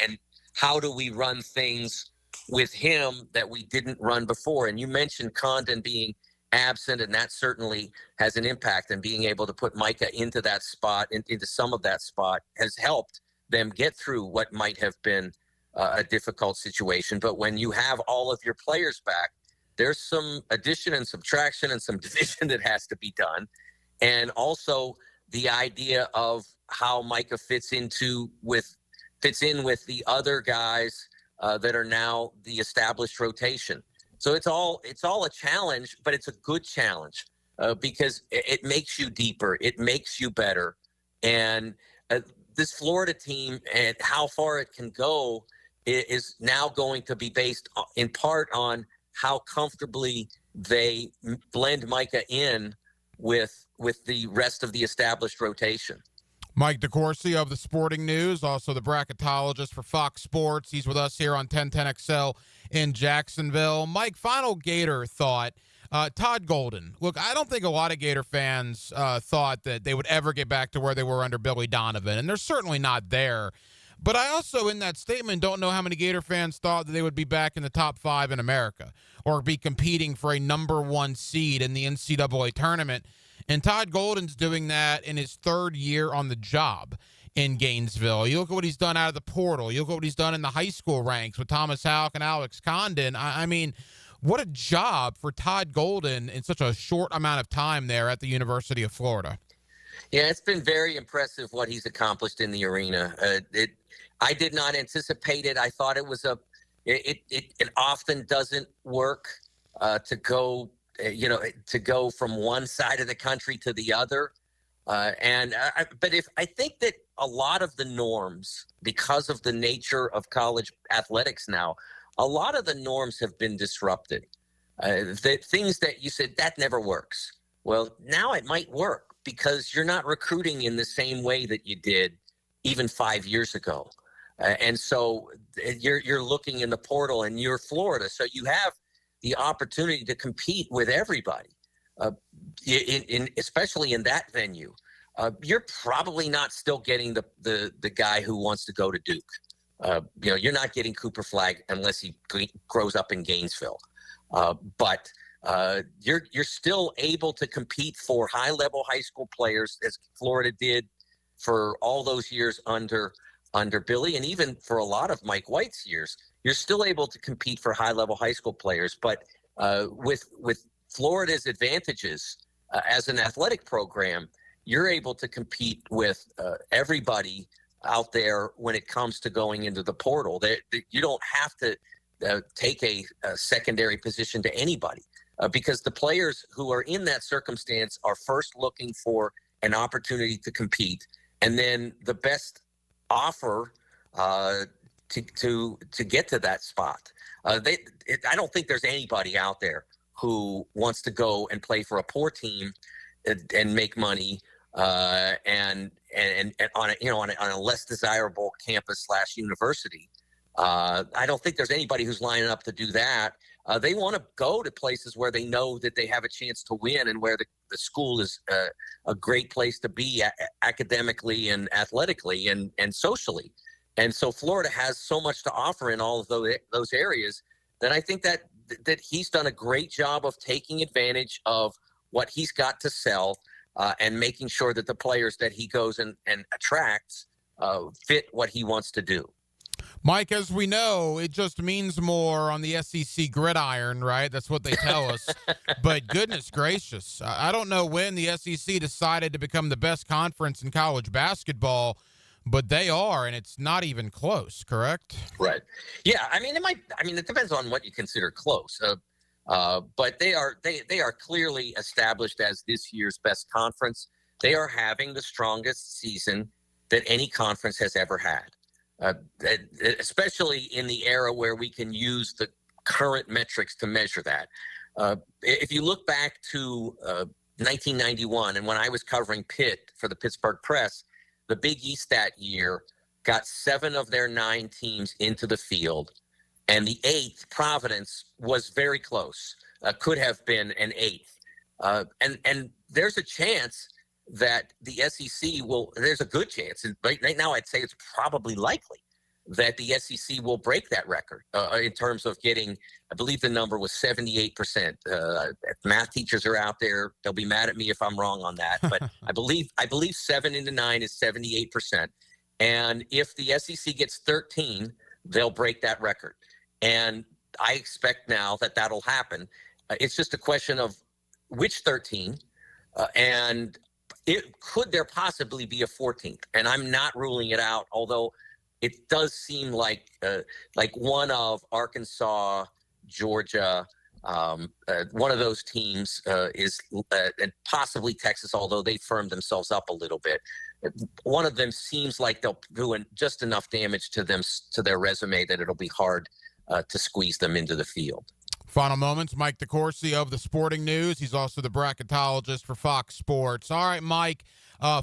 how do we run things with him that we didn't run before? And you mentioned Condon being absent, and that certainly has an impact. And being able to put Micah into that spot, into some of that spot, has helped them get through what might have been a difficult situation. But when you have all of your players back, there's some addition and subtraction and some division that has to be done. And also the idea of how Micah fits in with the other guys that are now the established rotation. So it's all a challenge, but it's a good challenge because it makes you deeper. It makes you better. And this Florida team and how far it can go is now going to be based in part on how comfortably they blend Micah in with the rest of the established rotation. Mike Dorsey of the Sporting News, also the bracketologist for Fox Sports. He's with us here on 1010XL in Jacksonville. Mike, final Gator thought. Todd Golden. Look, I don't think a lot of Gator fans thought that they would ever get back to where they were under Billy Donovan, and they're certainly not there. But I also, in that statement, don't know how many Gator fans thought that they would be back in the top 5 in America or be competing for a number 1 seed in the NCAA tournament. And Todd Golden's doing that in his 3rd year on the job in Gainesville. You look at what he's done out of the portal. You look at what he's done in the high school ranks with Thomas Houck and Alex Condon. I mean, what a job for Todd Golden in such a short amount of time there at the University of Florida. Yeah, it's been very impressive what he's accomplished in the arena. I did not anticipate it. I thought it was it often doesn't work to go from one side of the country to the other. But I think that a lot of the norms, because of the nature of college athletics now, a lot of the norms have been disrupted. The things that you said, that never works. Well, now it might work because you're not recruiting in the same way that you did even 5 years ago. And so you're looking in the portal and you're Florida. So you have the opportunity to compete with everybody, especially in that venue. You're probably not still getting the guy who wants to go to Duke. You're not getting Cooper Flagg unless he grows up in Gainesville. But you're still able to compete for high-level high school players, as Florida did for all those years under Billy, and even for a lot of Mike White's years. You're still able to compete for high-level high school players. But with Florida's advantages as an athletic program, you're able to compete with everybody out there when it comes to going into the portal. You don't have to take a secondary position to anybody because the players who are in that circumstance are first looking for an opportunity to compete, and then the best offer to get to that spot. I don't think there's anybody out there who wants to go and play for a poor team and make money and on a less desirable campus / university. I don't think there's anybody who's lining up to do that. They want to go to places where they know that they have a chance to win and where the school is a great place to be academically and athletically and socially. And so Florida has so much to offer in all of those areas that I think that he's done a great job of taking advantage of what he's got to sell and making sure that the players that he goes and attracts fit what he wants to do. Mike, as we know, it just means more on the SEC gridiron, right? That's what they tell us. But goodness gracious, I don't know when the SEC decided to become the best conference in college basketball, but they are, and it's not even close, correct? Right. Yeah, it depends on what you consider close. But they are clearly established as this year's best conference. They are having the strongest season that any conference has ever had. Especially in the era where we can use the current metrics to measure that. If you look back to 1991 and when I was covering Pitt for the Pittsburgh Press, the Big East that year got 7 of their 9 teams into the field, and the 8th, Providence, was very close, could have been an 8th. And there's a chance that the SEC there's a good chance, and right now I'd say it's probably likely that the SEC will break that record in terms of getting, I believe the number was 78%. Math teachers are out there. They'll be mad at me if I'm wrong on that, but I believe 7 into 9 is 78%. And if the SEC gets 13, they'll break that record. And I expect now that that'll happen. It's just a question of which 13 and could there possibly be a 14th? And I'm not ruling it out, although it does seem like one of Arkansas, Georgia, one of those teams is, and possibly Texas, although they firmed themselves up a little bit. one of them seems like they'll do just enough damage to their resume that it'll be hard to squeeze them into the field. Final moments, Mike Dorsey of the Sporting News. He's also the bracketologist for Fox Sports. All right, Mike,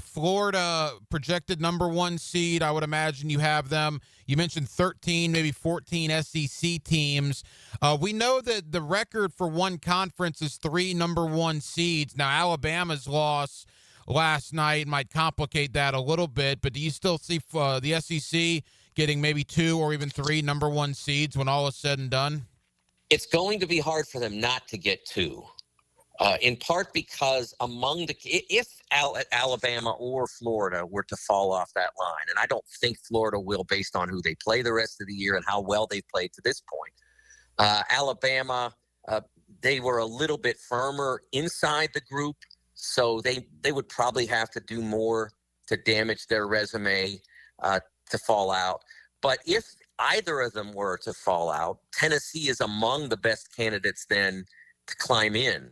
Florida projected number 1 seed. I would imagine you have them. You mentioned 13, maybe 14 SEC teams. We know that the record for one conference is 3 number 1 seeds. Now, Alabama's loss last night might complicate that a little bit, but do you still see the SEC getting maybe 2 or even 3 number 1 seeds when all is said and done? It's going to be hard for them not to get 2, in part because if Alabama or Florida were to fall off that line, and I don't think Florida will based on who they play the rest of the year and how well they've played to this point. Alabama, they were a little bit firmer inside the group, so they would probably have to do more to damage their resume to fall out. But if either of them were to fall out, Tennessee is among the best candidates then to climb in.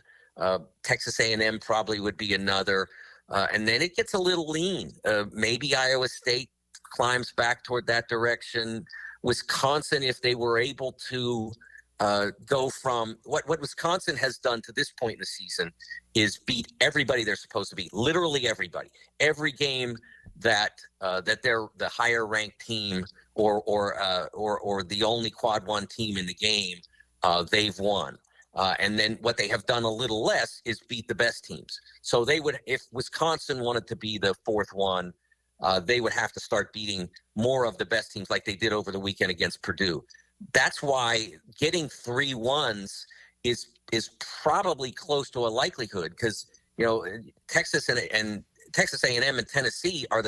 Texas A&M probably would be another. And then it gets a little lean. Maybe Iowa State climbs back toward that direction. Wisconsin, if they were able to go from what Wisconsin has done to this point in the season is beat everybody they're supposed to beat, literally everybody. Every game that they're the higher ranked team or the only quad 1 team in the game, they've won. And then what they have done a little less is beat the best teams. So they would, if Wisconsin wanted to be the 4th one, they would have to start beating more of the best teams like they did over the weekend against Purdue. That's why getting 3 wins is probably close to a likelihood because, Texas and Texas A&M and Tennessee are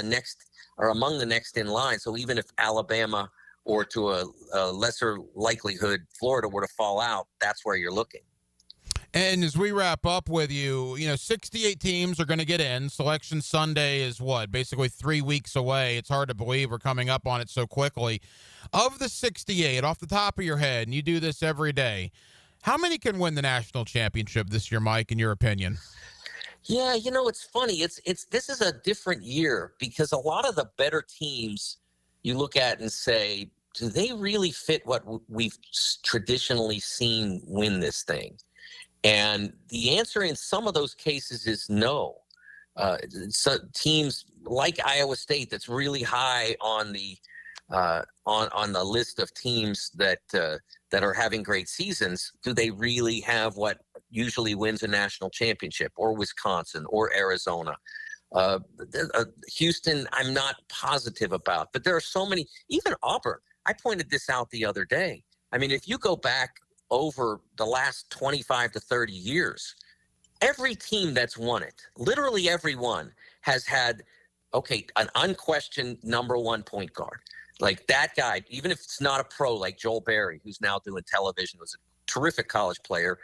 among the next in line. So even if Alabama or to a lesser likelihood Florida were to fall out, that's where you're looking. And as we wrap up with you, 68 teams are going to get in. Selection Sunday is basically 3 weeks away. It's hard to believe we're coming up on it so quickly. Of the 68, off the top of your head, and you do this every day, how many can win the national championship this year, Mike, in your opinion? Yeah, it's funny. This is a different year because a lot of the better teams you look at and say, do they really fit what we've traditionally seen win this thing? And the answer in some of those cases is no. So teams like Iowa State, that's really high on the list of teams that are having great seasons. Do they really have what usually wins a national championship? Or Wisconsin or Arizona? Houston, I'm not positive about, but there are so many. Even Auburn. I pointed this out the other day. I mean, if you go back over the last 25 to 30 years, every team that's won it, literally everyone, has had, an unquestioned number 1 point guard. Like that guy, even if it's not a pro like Joel Berry, who's now doing television, was a terrific college player,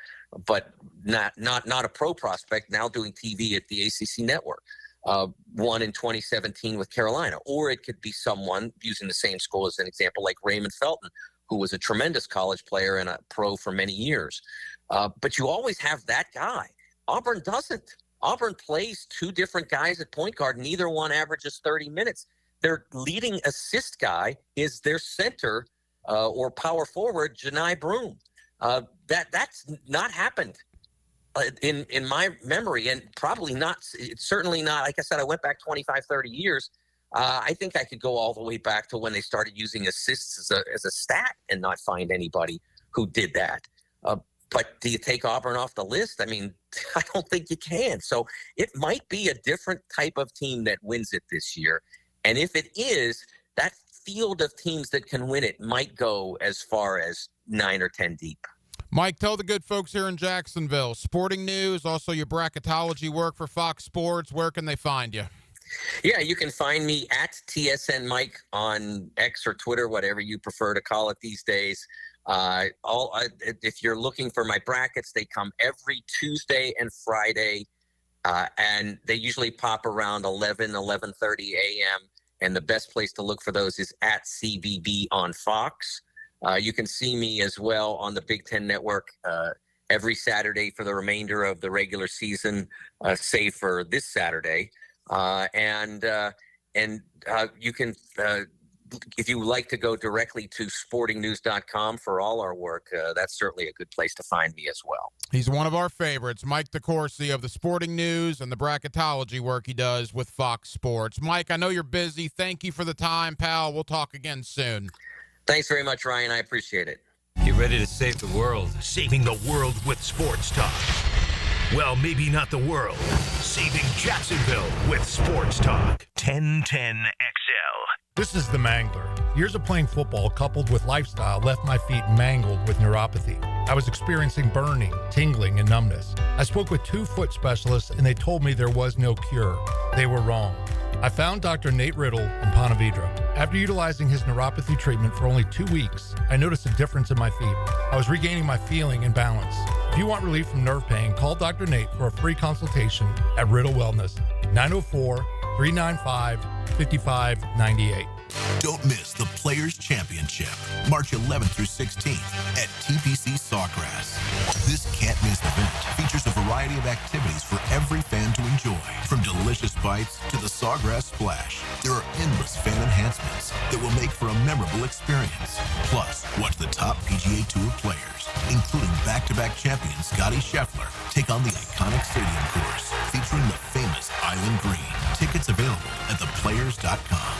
but not a pro prospect, now doing TV at the ACC network. Won in 2017 with Carolina. Or it could be someone, using the same school as an example, like Raymond Felton, who was a tremendous college player and a pro for many years. But you always have that guy. Auburn doesn't. Auburn plays 2 different guys at point guard. Neither one averages 30 minutes. Their leading assist guy is their center or power forward, Janai Broome. That's not happened in my memory, and probably not. It's certainly not. Like I said, I went back 25, 30 years. I think I could go all the way back to when they started using assists as a stat and not find anybody who did that. But do you take Auburn off the list? I mean, I don't think you can. So it might be a different type of team that wins it this year. And if it is, that field of teams that can win it might go as far as 9 or 10 deep. Mike, tell the good folks here in Jacksonville, Sporting News, also your bracketology work for Fox Sports. Where can they find you? Yeah, you can find me at TSN Mike on X or Twitter, whatever you prefer to call it these days. If you're looking for my brackets, they come every Tuesday and Friday, and they usually pop around 11:30 a.m., and the best place to look for those is at CBB on Fox. You can see me as well on the Big Ten Network every Saturday for the remainder of the regular season, save for this Saturday. And And you can, if you would like to go directly to sportingnews.com for all our work, that's certainly a good place to find me as well. He's one of our favorites, Mike Dorsey of the Sporting News and the bracketology work he does with Fox Sports. Mike, I know you're busy. Thank you for the time, pal. We'll talk again soon. Thanks very much, Ryan. I appreciate it. Get ready to save the world. Saving the world with sports talk. Well, maybe not the world. Saving Jacksonville with sports talk. 1010 XL. This is the Mangler. Years of playing football coupled with lifestyle left my feet mangled with neuropathy. I was experiencing burning, tingling, and numbness. I spoke with 2 foot specialists and they told me there was no cure. They were wrong. I found Dr. Nate Riddle in Ponte Vedra. After utilizing his neuropathy treatment for only 2 weeks, I noticed a difference in my feet. I was regaining my feeling and balance. If you want relief from nerve pain, call Dr. Nate for a free consultation at Riddle Wellness, 904-395-5598. Don't miss the Players' Championship, March 11th through 16th at TPC Sawgrass. This can't-miss event features a variety of activities for every fan to enjoy, from delicious bites to the Sawgrass Splash. There are endless fan enhancements that will make for a memorable experience. Plus, watch the top PGA Tour players, including back-to-back champion Scottie Scheffler, take on the iconic stadium course featuring the famous Island Green. Tickets available at theplayers.com.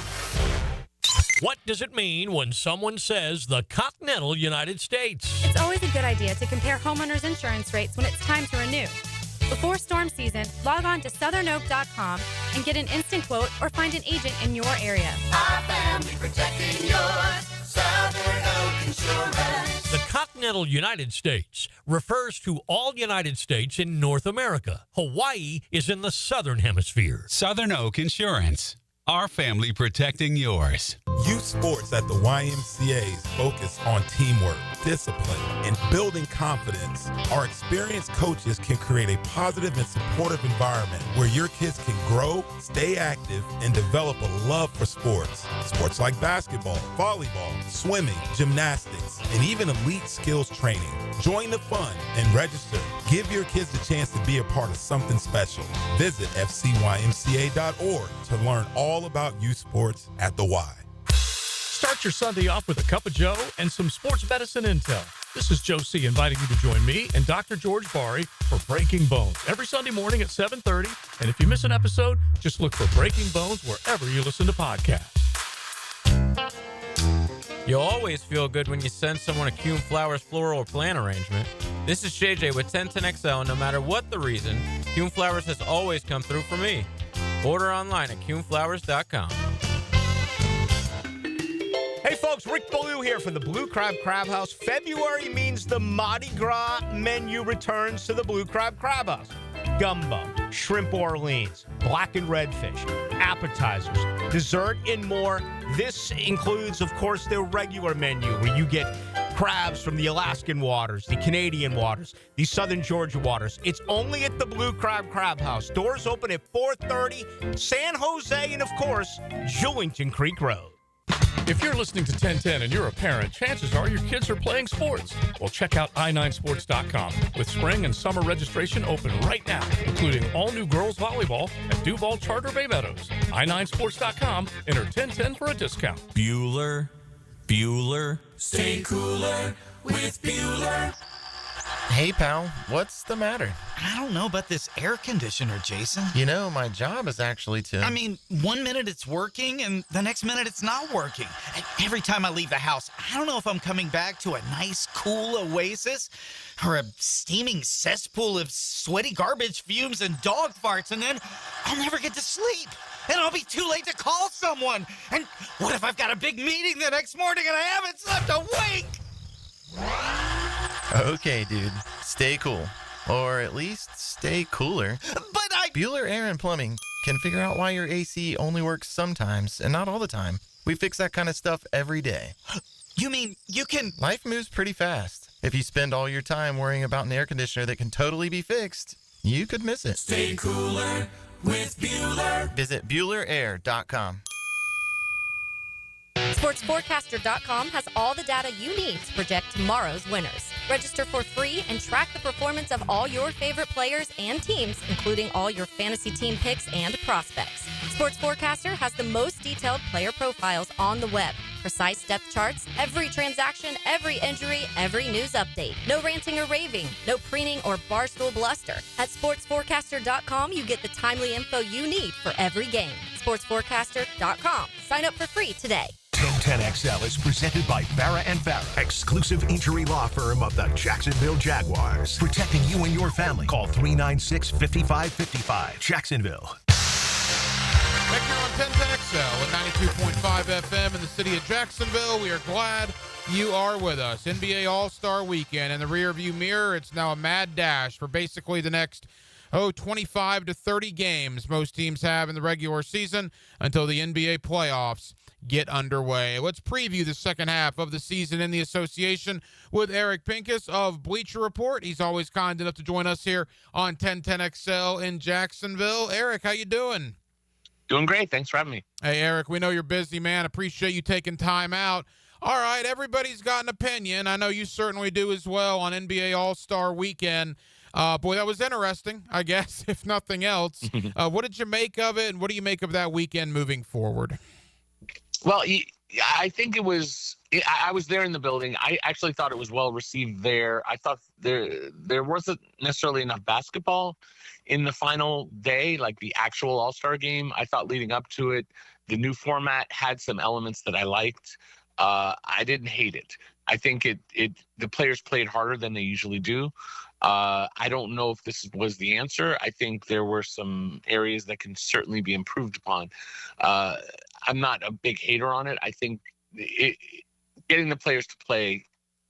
What does it mean when someone says the continental United States? It's always a good idea to compare homeowners' insurance rates when it's time to renew. Before storm season, log on to southernoak.com and get an instant quote or find an agent in your area. Our family protecting yours. Southern Oak Insurance. The continental United States refers to all United States in North America. Hawaii is in the southern hemisphere. Southern Oak Insurance. Our family protecting yours. Youth sports at the YMCA's focus on teamwork, discipline, and building confidence. Our experienced coaches can create a positive and supportive environment where your kids can grow, stay active, and develop a love for sports. Sports like basketball, volleyball, swimming, gymnastics, and even elite skills training. Join the fun and register. Give your kids a chance to be a part of something special. Visit fcymca.org to learn all about youth sports at the Y. Start your Sunday off with a cup of Joe and some sports medicine intel. This is Joe C. inviting you to join me and Dr. George Bari for Breaking Bones every Sunday morning at 7:30. And if you miss an episode, just look for Breaking Bones wherever you listen to podcasts. You'll always feel good when you send someone a Kuhn Flowers floral or plant arrangement. This is JJ with 1010XL, and no matter what the reason, Kuhn Flowers has always come through for me. Order online at kuhnflowers.com. Hey folks, Rick Ballou here for the Blue Crab Crab House. February means the Mardi Gras menu returns to the Blue Crab Crab House. Gumbo, shrimp Orleans, blackened redfish, appetizers, dessert, and more. This includes, of course, their regular menu where you get crabs from the Alaskan waters, the Canadian waters, the Southern Georgia waters. It's only at the Blue Crab Crab House. Doors open at 4:30, San Jose, and of course, Jewington Creek Road. If you're listening to 1010 and you're a parent, chances are your kids are playing sports. Well, check out i9sports.com with spring and summer registration open right now, including all new girls volleyball at Duval Charter Bay Meadows. i9sports.com, enter 1010 for a discount. Bueller. Stay cooler with Bueller. Hey, pal, what's the matter? I don't know about this air conditioner, Jason. You know, my job is actually to... I mean, 1 minute it's working, and the next minute it's not working. And every time I leave the house, I don't know if I'm coming back to a nice, cool oasis or a steaming cesspool of sweaty garbage fumes and dog farts, and then I'll never get to sleep. And I'll be too late to call someone. And what if I've got a big meeting the next morning and I haven't slept a wink? Okay, dude. Stay cool. Or at least stay cooler. But Bueller Air and Plumbing can figure out why your AC only works sometimes and not all the time. We fix that kind of stuff every day. You mean you can... Life moves pretty fast. If you spend all your time worrying about an air conditioner that can totally be fixed, you could miss it. Stay cooler with Bueller. Visit BuellerAir.com. SportsForecaster.com has all the data you need to project tomorrow's winners. Register for free and track the performance of all your favorite players and teams, including all your fantasy team picks and prospects. Sports Forecaster has the most detailed player profiles on the web. Precise depth charts, every transaction, every injury, every news update. No ranting or raving, no preening or barstool bluster. At sportsforecaster.com, you get the timely info you need for every game. Sportsforecaster.com. Sign up for free today. 1010XL is presented by Farah & Farah, exclusive injury law firm of the Jacksonville Jaguars. Protecting you and your family. Call 396-5555. Jacksonville. Back here on 1010XL at 92.5 FM in the city of Jacksonville. We are glad you are with us. NBA All-Star Weekend in the rearview mirror. It's now a mad dash for basically the next 25 to 30 games most teams have in the regular season until the NBA playoffs get underway. Let's preview the second half of the season in the association with Eric Pinkus of Bleacher Report. He's always kind enough to join us here on 1010XL in Jacksonville. Eric, how you doing? Doing great. Thanks for having me. Hey, Eric, we know you're busy, man. Appreciate you taking time out. All right, everybody's got an opinion. I know you certainly do as well on NBA All-Star Weekend. Boy, that was interesting, I guess, if nothing else. What did you make of it, and what do you make of that weekend moving forward? Well, I think it was – I was there in the building. I actually thought it was well received there. I thought there wasn't necessarily enough basketball in the final day, like the actual All-Star game. I thought leading up to it, the new format had some elements that I liked. I didn't hate it. I think the players played harder than they usually do. I don't know if this was the answer. I think there were some areas that can certainly be improved upon. I'm not a big hater on it. I think getting the players to play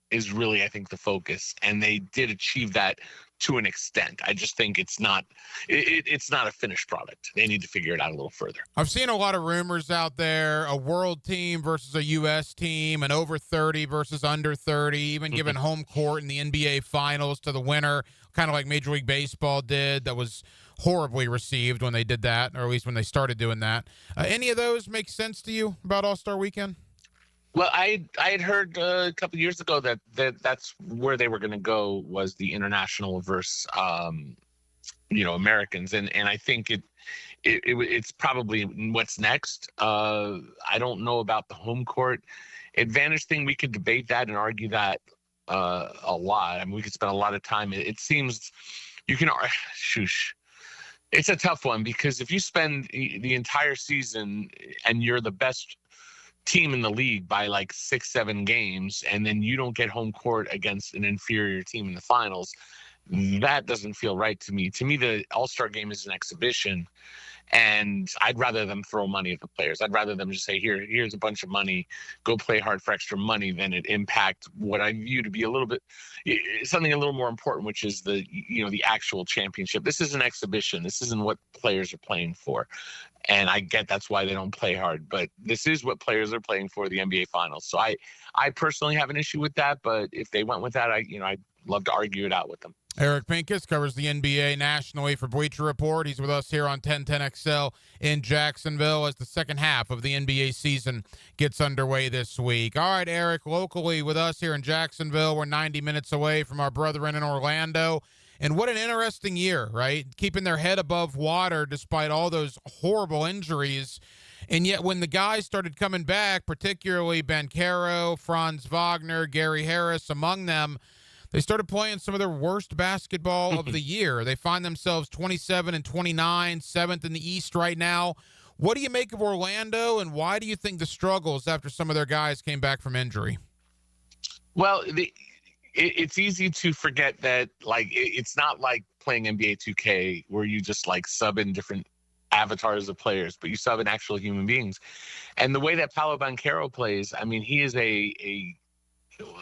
is really, I think, the focus, and they did achieve that to an extent. I just think it's not a finished product. They need to figure it out a little further. I've seen a lot of rumors out there, a world team versus a U.S. team, an over 30 versus under 30, even giving home court in the NBA Finals to the winner, kind of like Major League Baseball did. That was horribly received when they did that, or at least when they started doing that. Any of those make sense to you about All-Star Weekend? Well, I had heard a couple of years ago that's where they were going to go, was the international versus Americans, and I think it's probably what's next. I don't know about the home court advantage thing. We could debate that and argue that a lot. I mean, we could spend a lot of time. It seems you can shush. It's a tough one, because if you spend the entire season and you're the best team in the league by like 6-7 games, and then you don't get home court against an inferior team in the finals, that doesn't feel right to me. To me, the All-Star game is an exhibition, and I'd rather them throw money at the players. I'd rather them just say, here's a bunch of money, go play hard for extra money, than it impact what I view to be something a little more important, which is the actual championship. This is an exhibition. This isn't what players are playing for. And I get that's why they don't play hard, but this is what players are playing for, the NBA Finals. So I personally have an issue with that, but if they went with that, I'd love to argue it out with them. Eric Pinkus covers the NBA nationally for Bleacher Report. He's with us here on 1010XL in Jacksonville as the second half of the NBA season gets underway this week. All right, Eric, locally with us here in Jacksonville, we're 90 minutes away from our brethren in Orlando. And what an interesting year, right? Keeping their head above water despite all those horrible injuries. And yet when the guys started coming back, particularly Banchero, Franz Wagner, Gary Harris, among them, they started playing some of their worst basketball of the year. They find themselves 27-29, 7th in the East right now. What do you make of Orlando, and why do you think the struggles after some of their guys came back from injury? Well, it's easy to forget that, like, it's not like playing NBA 2K where you just like sub in different avatars of players, but you sub in actual human beings. And the way that Paolo Banchero plays, I mean, he is a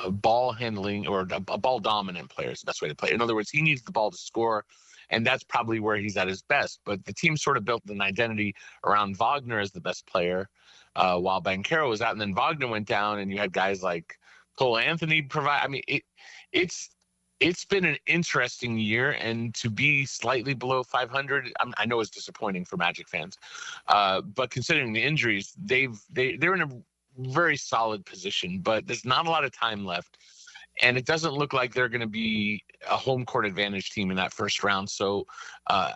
ball handling or a ball dominant player is the best way to play. In other words, he needs the ball to score, and that's probably where he's at his best. But the team sort of built an identity around Wagner as the best player while Banchero was out, and then Wagner went down, and you had guys like Cole Anthony provide. I mean, it's been an interesting year, and to be slightly below 500, I know it's disappointing for Magic fans, but considering the injuries, they're in a very solid position, but there's not a lot of time left, and it doesn't look like they're going to be a home court advantage team in that first round. So I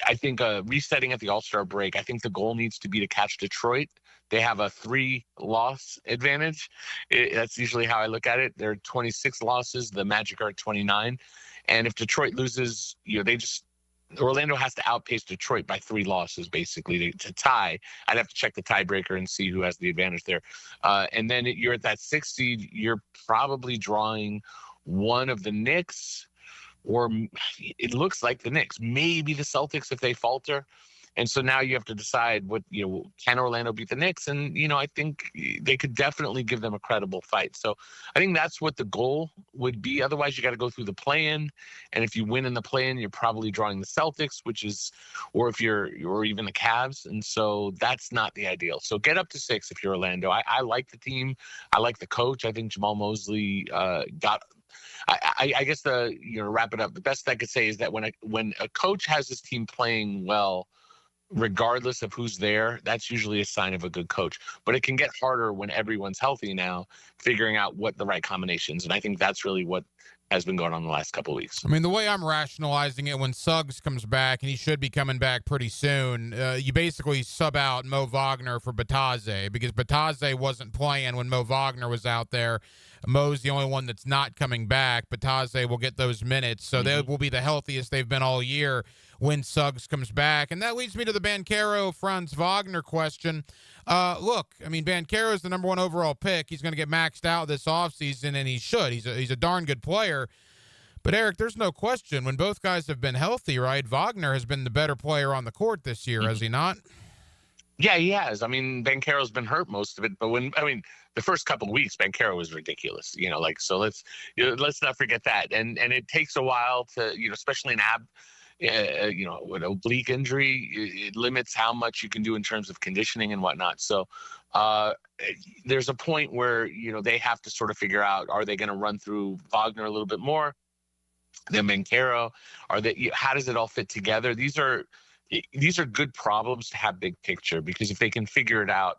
I think resetting at the All-Star break, I think the goal needs to be to catch Detroit. They have a 3-loss advantage. That's usually how I look at it. There are 26 losses. The Magic are at 29. And if Detroit loses, Orlando has to outpace Detroit by 3 losses, basically, to tie. I'd have to check the tiebreaker and see who has the advantage there. And then you're at that 6th seed. You're probably drawing one of the Knicks, or it looks like the Knicks, maybe the Celtics if they falter. And so now you have to decide can Orlando beat the Knicks? And, I think they could definitely give them a credible fight. So I think that's what the goal would be. Otherwise, you got to go through the play-in. And if you win in the play-in, you're probably drawing the Celtics, or even the Cavs. And so that's not the ideal. So get up to 6 if you're Orlando. I like the team. I like the coach. I think Jamal Mosley got – I guess wrap it up, the best I could say is that when a coach has his team playing well, regardless of who's there, that's usually a sign of a good coach. But it can get harder when everyone's healthy now, figuring out what the right combinations. And I think that's really what has been going on the last couple of weeks. I mean, the way I'm rationalizing it, when Suggs comes back, and he should be coming back pretty soon, you basically sub out Mo Wagner for Batadze, because Batadze wasn't playing when Mo Wagner was out there. Mo's the only one that's not coming back. Batadze will get those minutes, so they will be the healthiest they've been all year when Suggs comes back. And that leads me to the Banchero-Franz Wagner question. Look, I mean, Banchero is the number 1 overall pick. He's going to get maxed out this offseason, and he should. He's a darn good player. But, Eric, there's no question. When both guys have been healthy, right, Wagner has been the better player on the court this year, has he not? Yeah, he has. I mean, Banchero's been hurt most of it, but the first couple of weeks, Banchero was ridiculous. So let's not forget that. And it takes a while to, especially in with oblique injury, it limits how much you can do in terms of conditioning and whatnot. So there's a point where, they have to sort of figure out, are they going to run through Wagner a little bit more than Banchero? How does it all fit together? These are good problems to have big picture, because if they can figure it out,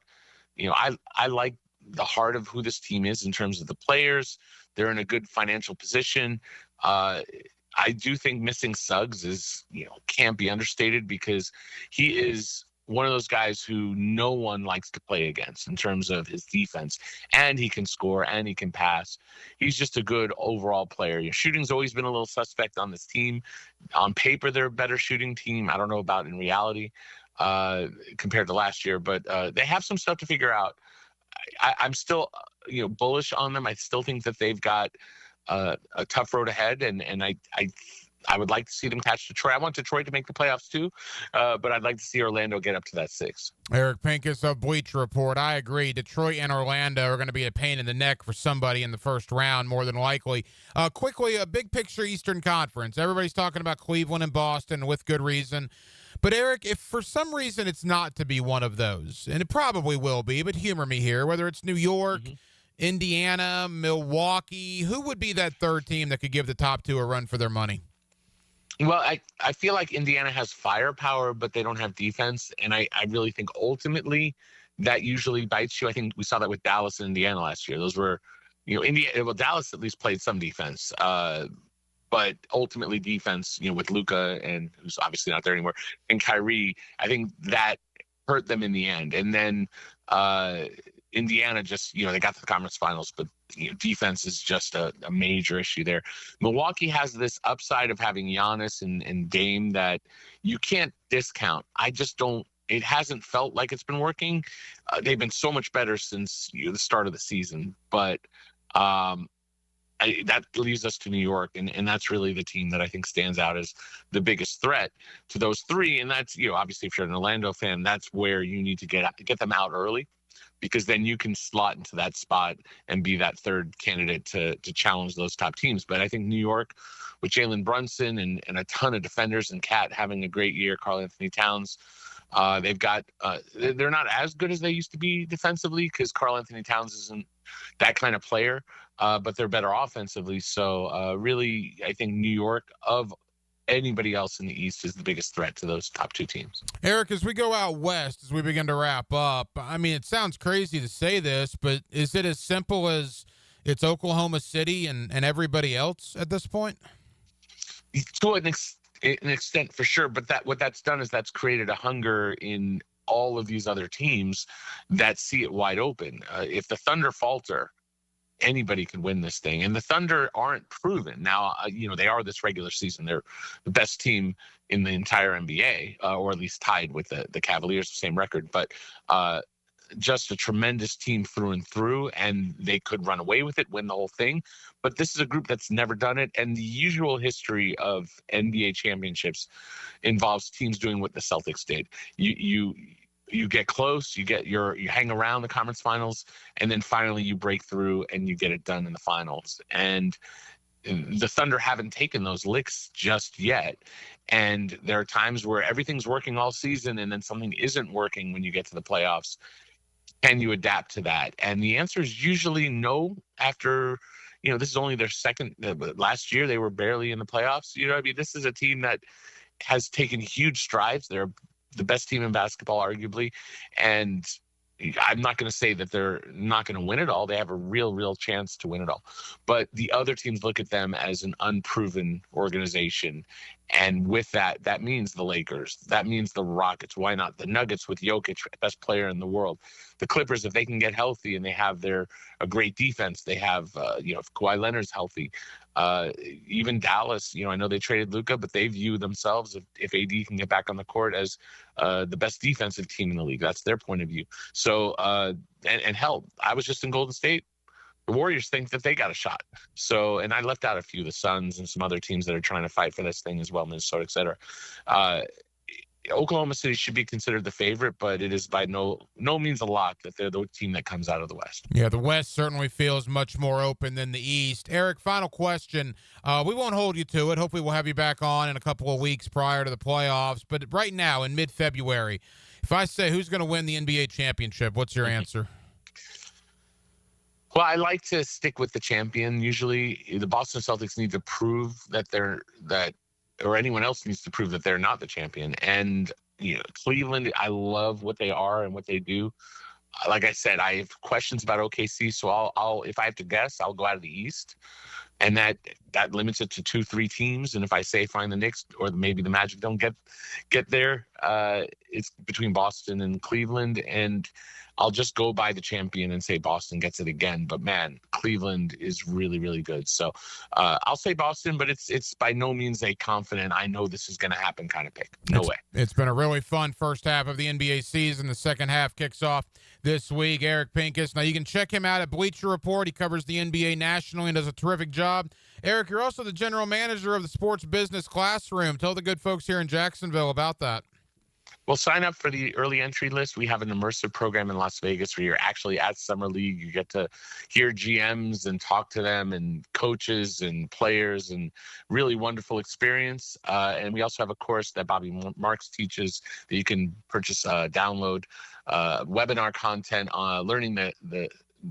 I like the heart of who this team is in terms of the players. They're in a good financial position. I do think missing Suggs can't be understated, because he is one of those guys who no one likes to play against in terms of his defense, and he can score and he can pass. He's just a good overall player. Shooting's always been a little suspect on this team. On paper, they're a better shooting team. I don't know about in reality compared to last year, but they have some stuff to figure out. I'm still, bullish on them. I still think that they've got a tough road ahead, and I would like to see them catch Detroit. I want Detroit to make the playoffs too, but I'd like to see Orlando get up to that 6. Eric Pinkus of Bleacher Report. I agree. Detroit and Orlando are going to be a pain in the neck for somebody in the first round, more than likely. Quickly, a big picture Eastern Conference. Everybody's talking about Cleveland and Boston with good reason. But, Eric, if for some reason it's not to be one of those, and it probably will be, but humor me here, whether it's New York, Indiana, Milwaukee, who would be that third team that could give the top 2 a run for their money? Well, I feel like Indiana has firepower, but they don't have defense. And I really think ultimately that usually bites you. I think we saw that with Dallas and Indiana last year. Those were, Dallas at least played some defense. But ultimately defense, with Luka, and who's obviously not there anymore, and Kyrie, I think that hurt them in the end. And then Indiana just, they got to the conference finals, but defense is just a major issue there. Milwaukee has this upside of having Giannis and Dame that you can't discount. I just don't. It hasn't felt like it's been working. They've been so much better since the start of the season, but that leaves us to New York, and that's really the team that I think stands out as the biggest threat to those 3. And that's, obviously if you're an Orlando fan, that's where you need to get them out early, because then you can slot into that spot and be that third candidate to challenge those top teams. But I think New York, with Jalen Brunson and a ton of defenders, and Cat having a great year, Karl Anthony Towns, they've got they're not as good as they used to be defensively, because Karl Anthony Towns isn't that kind of player, but they're better offensively. So really, I think New York, of anybody else in the East, is the biggest threat to those top 2 teams. Eric, as we go out west, as we begin to wrap up, I mean, it sounds crazy to say this, but is it as simple as it's Oklahoma City and everybody else at this point? To an extent for sure, but what that's done is that's created a hunger in all of these other teams that see it wide open. If the Thunder falter, anybody can win this thing, and the Thunder aren't proven now. They are this regular season. They're the best team in the entire NBA, or at least tied with the Cavaliers, same record, but just a tremendous team through and through, and they could run away with it, win the whole thing. But this is a group that's never done it, and the usual history of NBA championships involves teams doing what the Celtics did. You get close, you hang around the conference finals, and then finally you break through and you get it done in the finals. And the Thunder haven't taken those licks just yet. And there are times where everything's working all season and then something isn't working when you get to the playoffs. Can you adapt to that? And the answer is usually no. After, this is only their second. Last year they were barely in the playoffs. This is a team that has taken huge strides. They're the best team in basketball, arguably, and I'm not going to say that they're not going to win it all. They have a real chance to win it all. But the other teams look at them as an unproven organization. And with that, that means the Lakers. That means the Rockets. Why not the Nuggets with Jokic, best player in the world? The Clippers, if they can get healthy and they have a great defense, they have, if Kawhi Leonard's healthy. Even Dallas, I know they traded Luka, but they view themselves, if AD can get back on the court, as the best defensive team in the league. That's their point of view. So, and hell, I was just in Golden State. The Warriors think that they got a shot. So, and I left out a few, the Suns and some other teams that are trying to fight for this thing as well, Minnesota, et cetera. Oklahoma City should be considered the favorite, but it is by no means a lock that they're the team that comes out of the West. Yeah, the West certainly feels much more open than the East. Eric, final question. We won't hold you to it. Hopefully we'll have you back on in a couple of weeks prior to the playoffs. But right now, in mid-February, if I say who's going to win the NBA championship, what's your answer? Well, I like to stick with the champion. Usually the Boston Celtics need to prove or anyone else needs to prove that they're not the champion. And, Cleveland, I love what they are and what they do. Like I said, I have questions about OKC, so I'll if I have to guess, I'll go out of the East. And that limits it to 2-3 teams. And if I say find the Knicks or maybe the Magic don't get there, it's between Boston and Cleveland. And I'll just go by the champion and say Boston gets it again. But man, Cleveland is really, really good. So I'll say Boston, but it's by no means a confident, I know this is going to happen kind of pick. No way. It's been a really fun first half of the NBA season. The second half kicks off this week. Eric Pinkus. Now you can check him out at Bleacher Report. He covers the NBA nationally and does a terrific job. Eric, you're also the general manager of the Sports Business Classroom. Tell the good folks here in Jacksonville about that. Well, sign up for the early entry list. We have an immersive program in Las Vegas where you're actually at Summer League. You get to hear GMs and talk to them and coaches and players, and really wonderful experience. And we also have a course that Bobby Marks teaches that you can purchase, download, webinar content on learning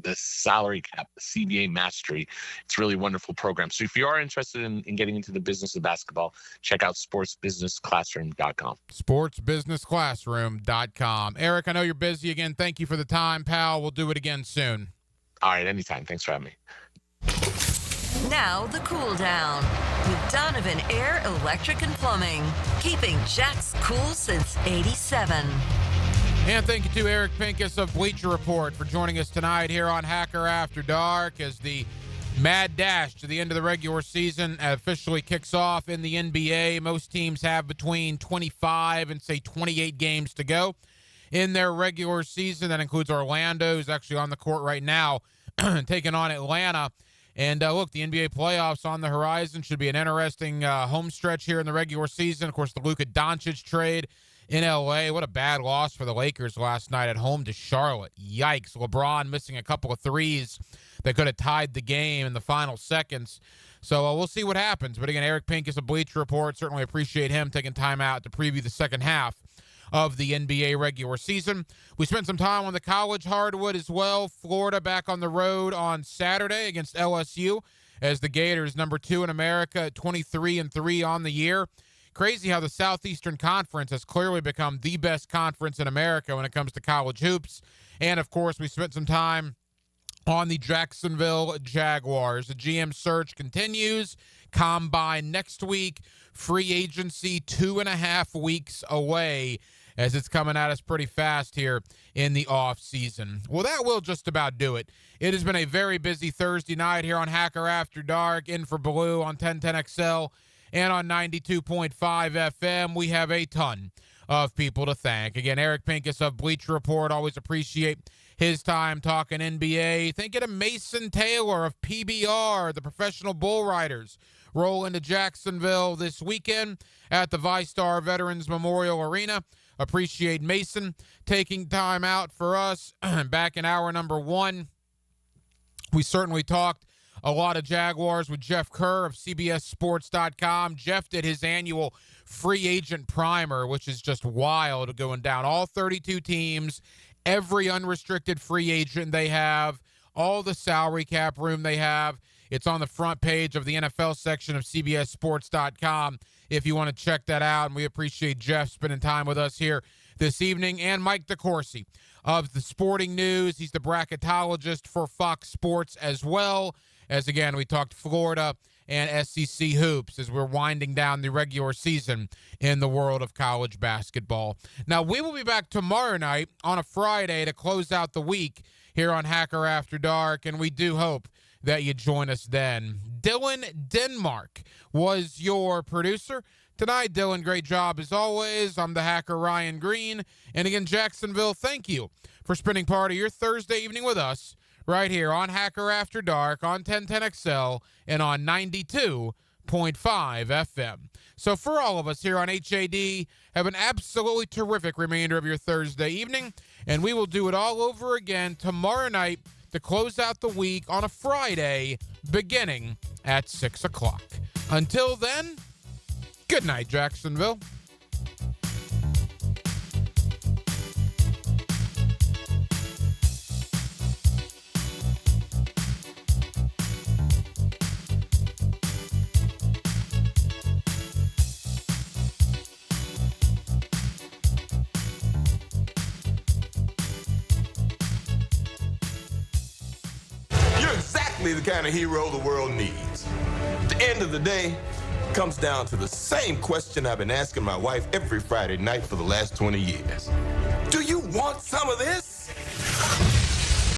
the salary cap, the CBA mastery. It's a really wonderful program. So if you are interested in getting into the business of basketball, check out sportsbusinessclassroom.com. Sportsbusinessclassroom.com. Eric, I know you're busy again. Thank you for the time, pal. We'll do it again soon. All right, anytime. Thanks for having me. Now the cool down with Donovan Air Electric and Plumbing, keeping Jack's cool since '87. And thank you to Eric Pinkus of Bleacher Report for joining us tonight here on Hacker After Dark as the mad dash to the end of the regular season officially kicks off in the NBA. Most teams have between 25 and, say, 28 games to go in their regular season. That includes Orlando, who's actually on the court right now, taking on Atlanta. And, look, the NBA playoffs on the horizon. Should be an interesting home stretch here in the regular season. Of course, the Luka Doncic trade in L.A. What a bad loss for the Lakers last night at home to Charlotte. Yikes. LeBron missing a couple of threes that could have tied the game in the final seconds. So we'll see what happens. But again, Eric Pinkus of Bleacher Report, certainly appreciate him taking time out to preview the second half of the NBA regular season. We spent some time on the college hardwood as well. Florida back on the road on Saturday against LSU as the Gators, number 2 in America at 23-3 on the year. Crazy how the Southeastern Conference has clearly become the best conference in America when it comes to college hoops. And, of course, we spent some time on the Jacksonville Jaguars. The GM search continues. Combine next week free agency 2.5 weeks away, as it's coming at us pretty fast here in the off season. Well, that will just about do it. It has been a very busy Thursday night here on Hacker After Dark, in for Blue on 1010XL and on 92.5 FM. We have a ton of people to thank. Again, Eric Pinkus of Bleacher Report, always appreciate his time talking NBA. Thinking of Mason Taylor of PBR, the Professional Bull Riders, roll into Jacksonville this weekend at the VyStar Veterans Memorial Arena. Appreciate Mason taking time out for us. Back in hour number 1, we certainly talked a lot of Jaguars with Jeff Kerr of CBSSports.com. Jeff did his annual free agent primer, which is just wild, going down all 32 teams, every unrestricted free agent they have, all the salary cap room they have. It's on the front page of the NFL section of CBSSports.com if you want to check that out. And we appreciate Jeff spending time with us here this evening. And Mike Dorsey of the Sporting News. He's the bracketologist for Fox Sports, as well as, again, we talked Florida and SEC hoops as we're winding down the regular season in the world of college basketball. Now, we will be back tomorrow night on a Friday to close out the week here on Hacker After Dark, and we do hope that you join us then. Dylan Denmark was your producer tonight. Dylan, great job as always. I'm the hacker, Ryan Green. And again, Jacksonville, thank you for spending part of your Thursday evening with us right here on Hacker After Dark on 1010XL and on 92.5 FM. So for all of us here on HAD, have an absolutely terrific remainder of your Thursday evening, and we will do it all over again tomorrow night to close out the week on a Friday beginning at 6 o'clock. Until then, good night, Jacksonville. The kind of hero the world needs. At the end of the day, it comes down to the same question I've been asking my wife every Friday night for the last 20 years. Do you want some of this?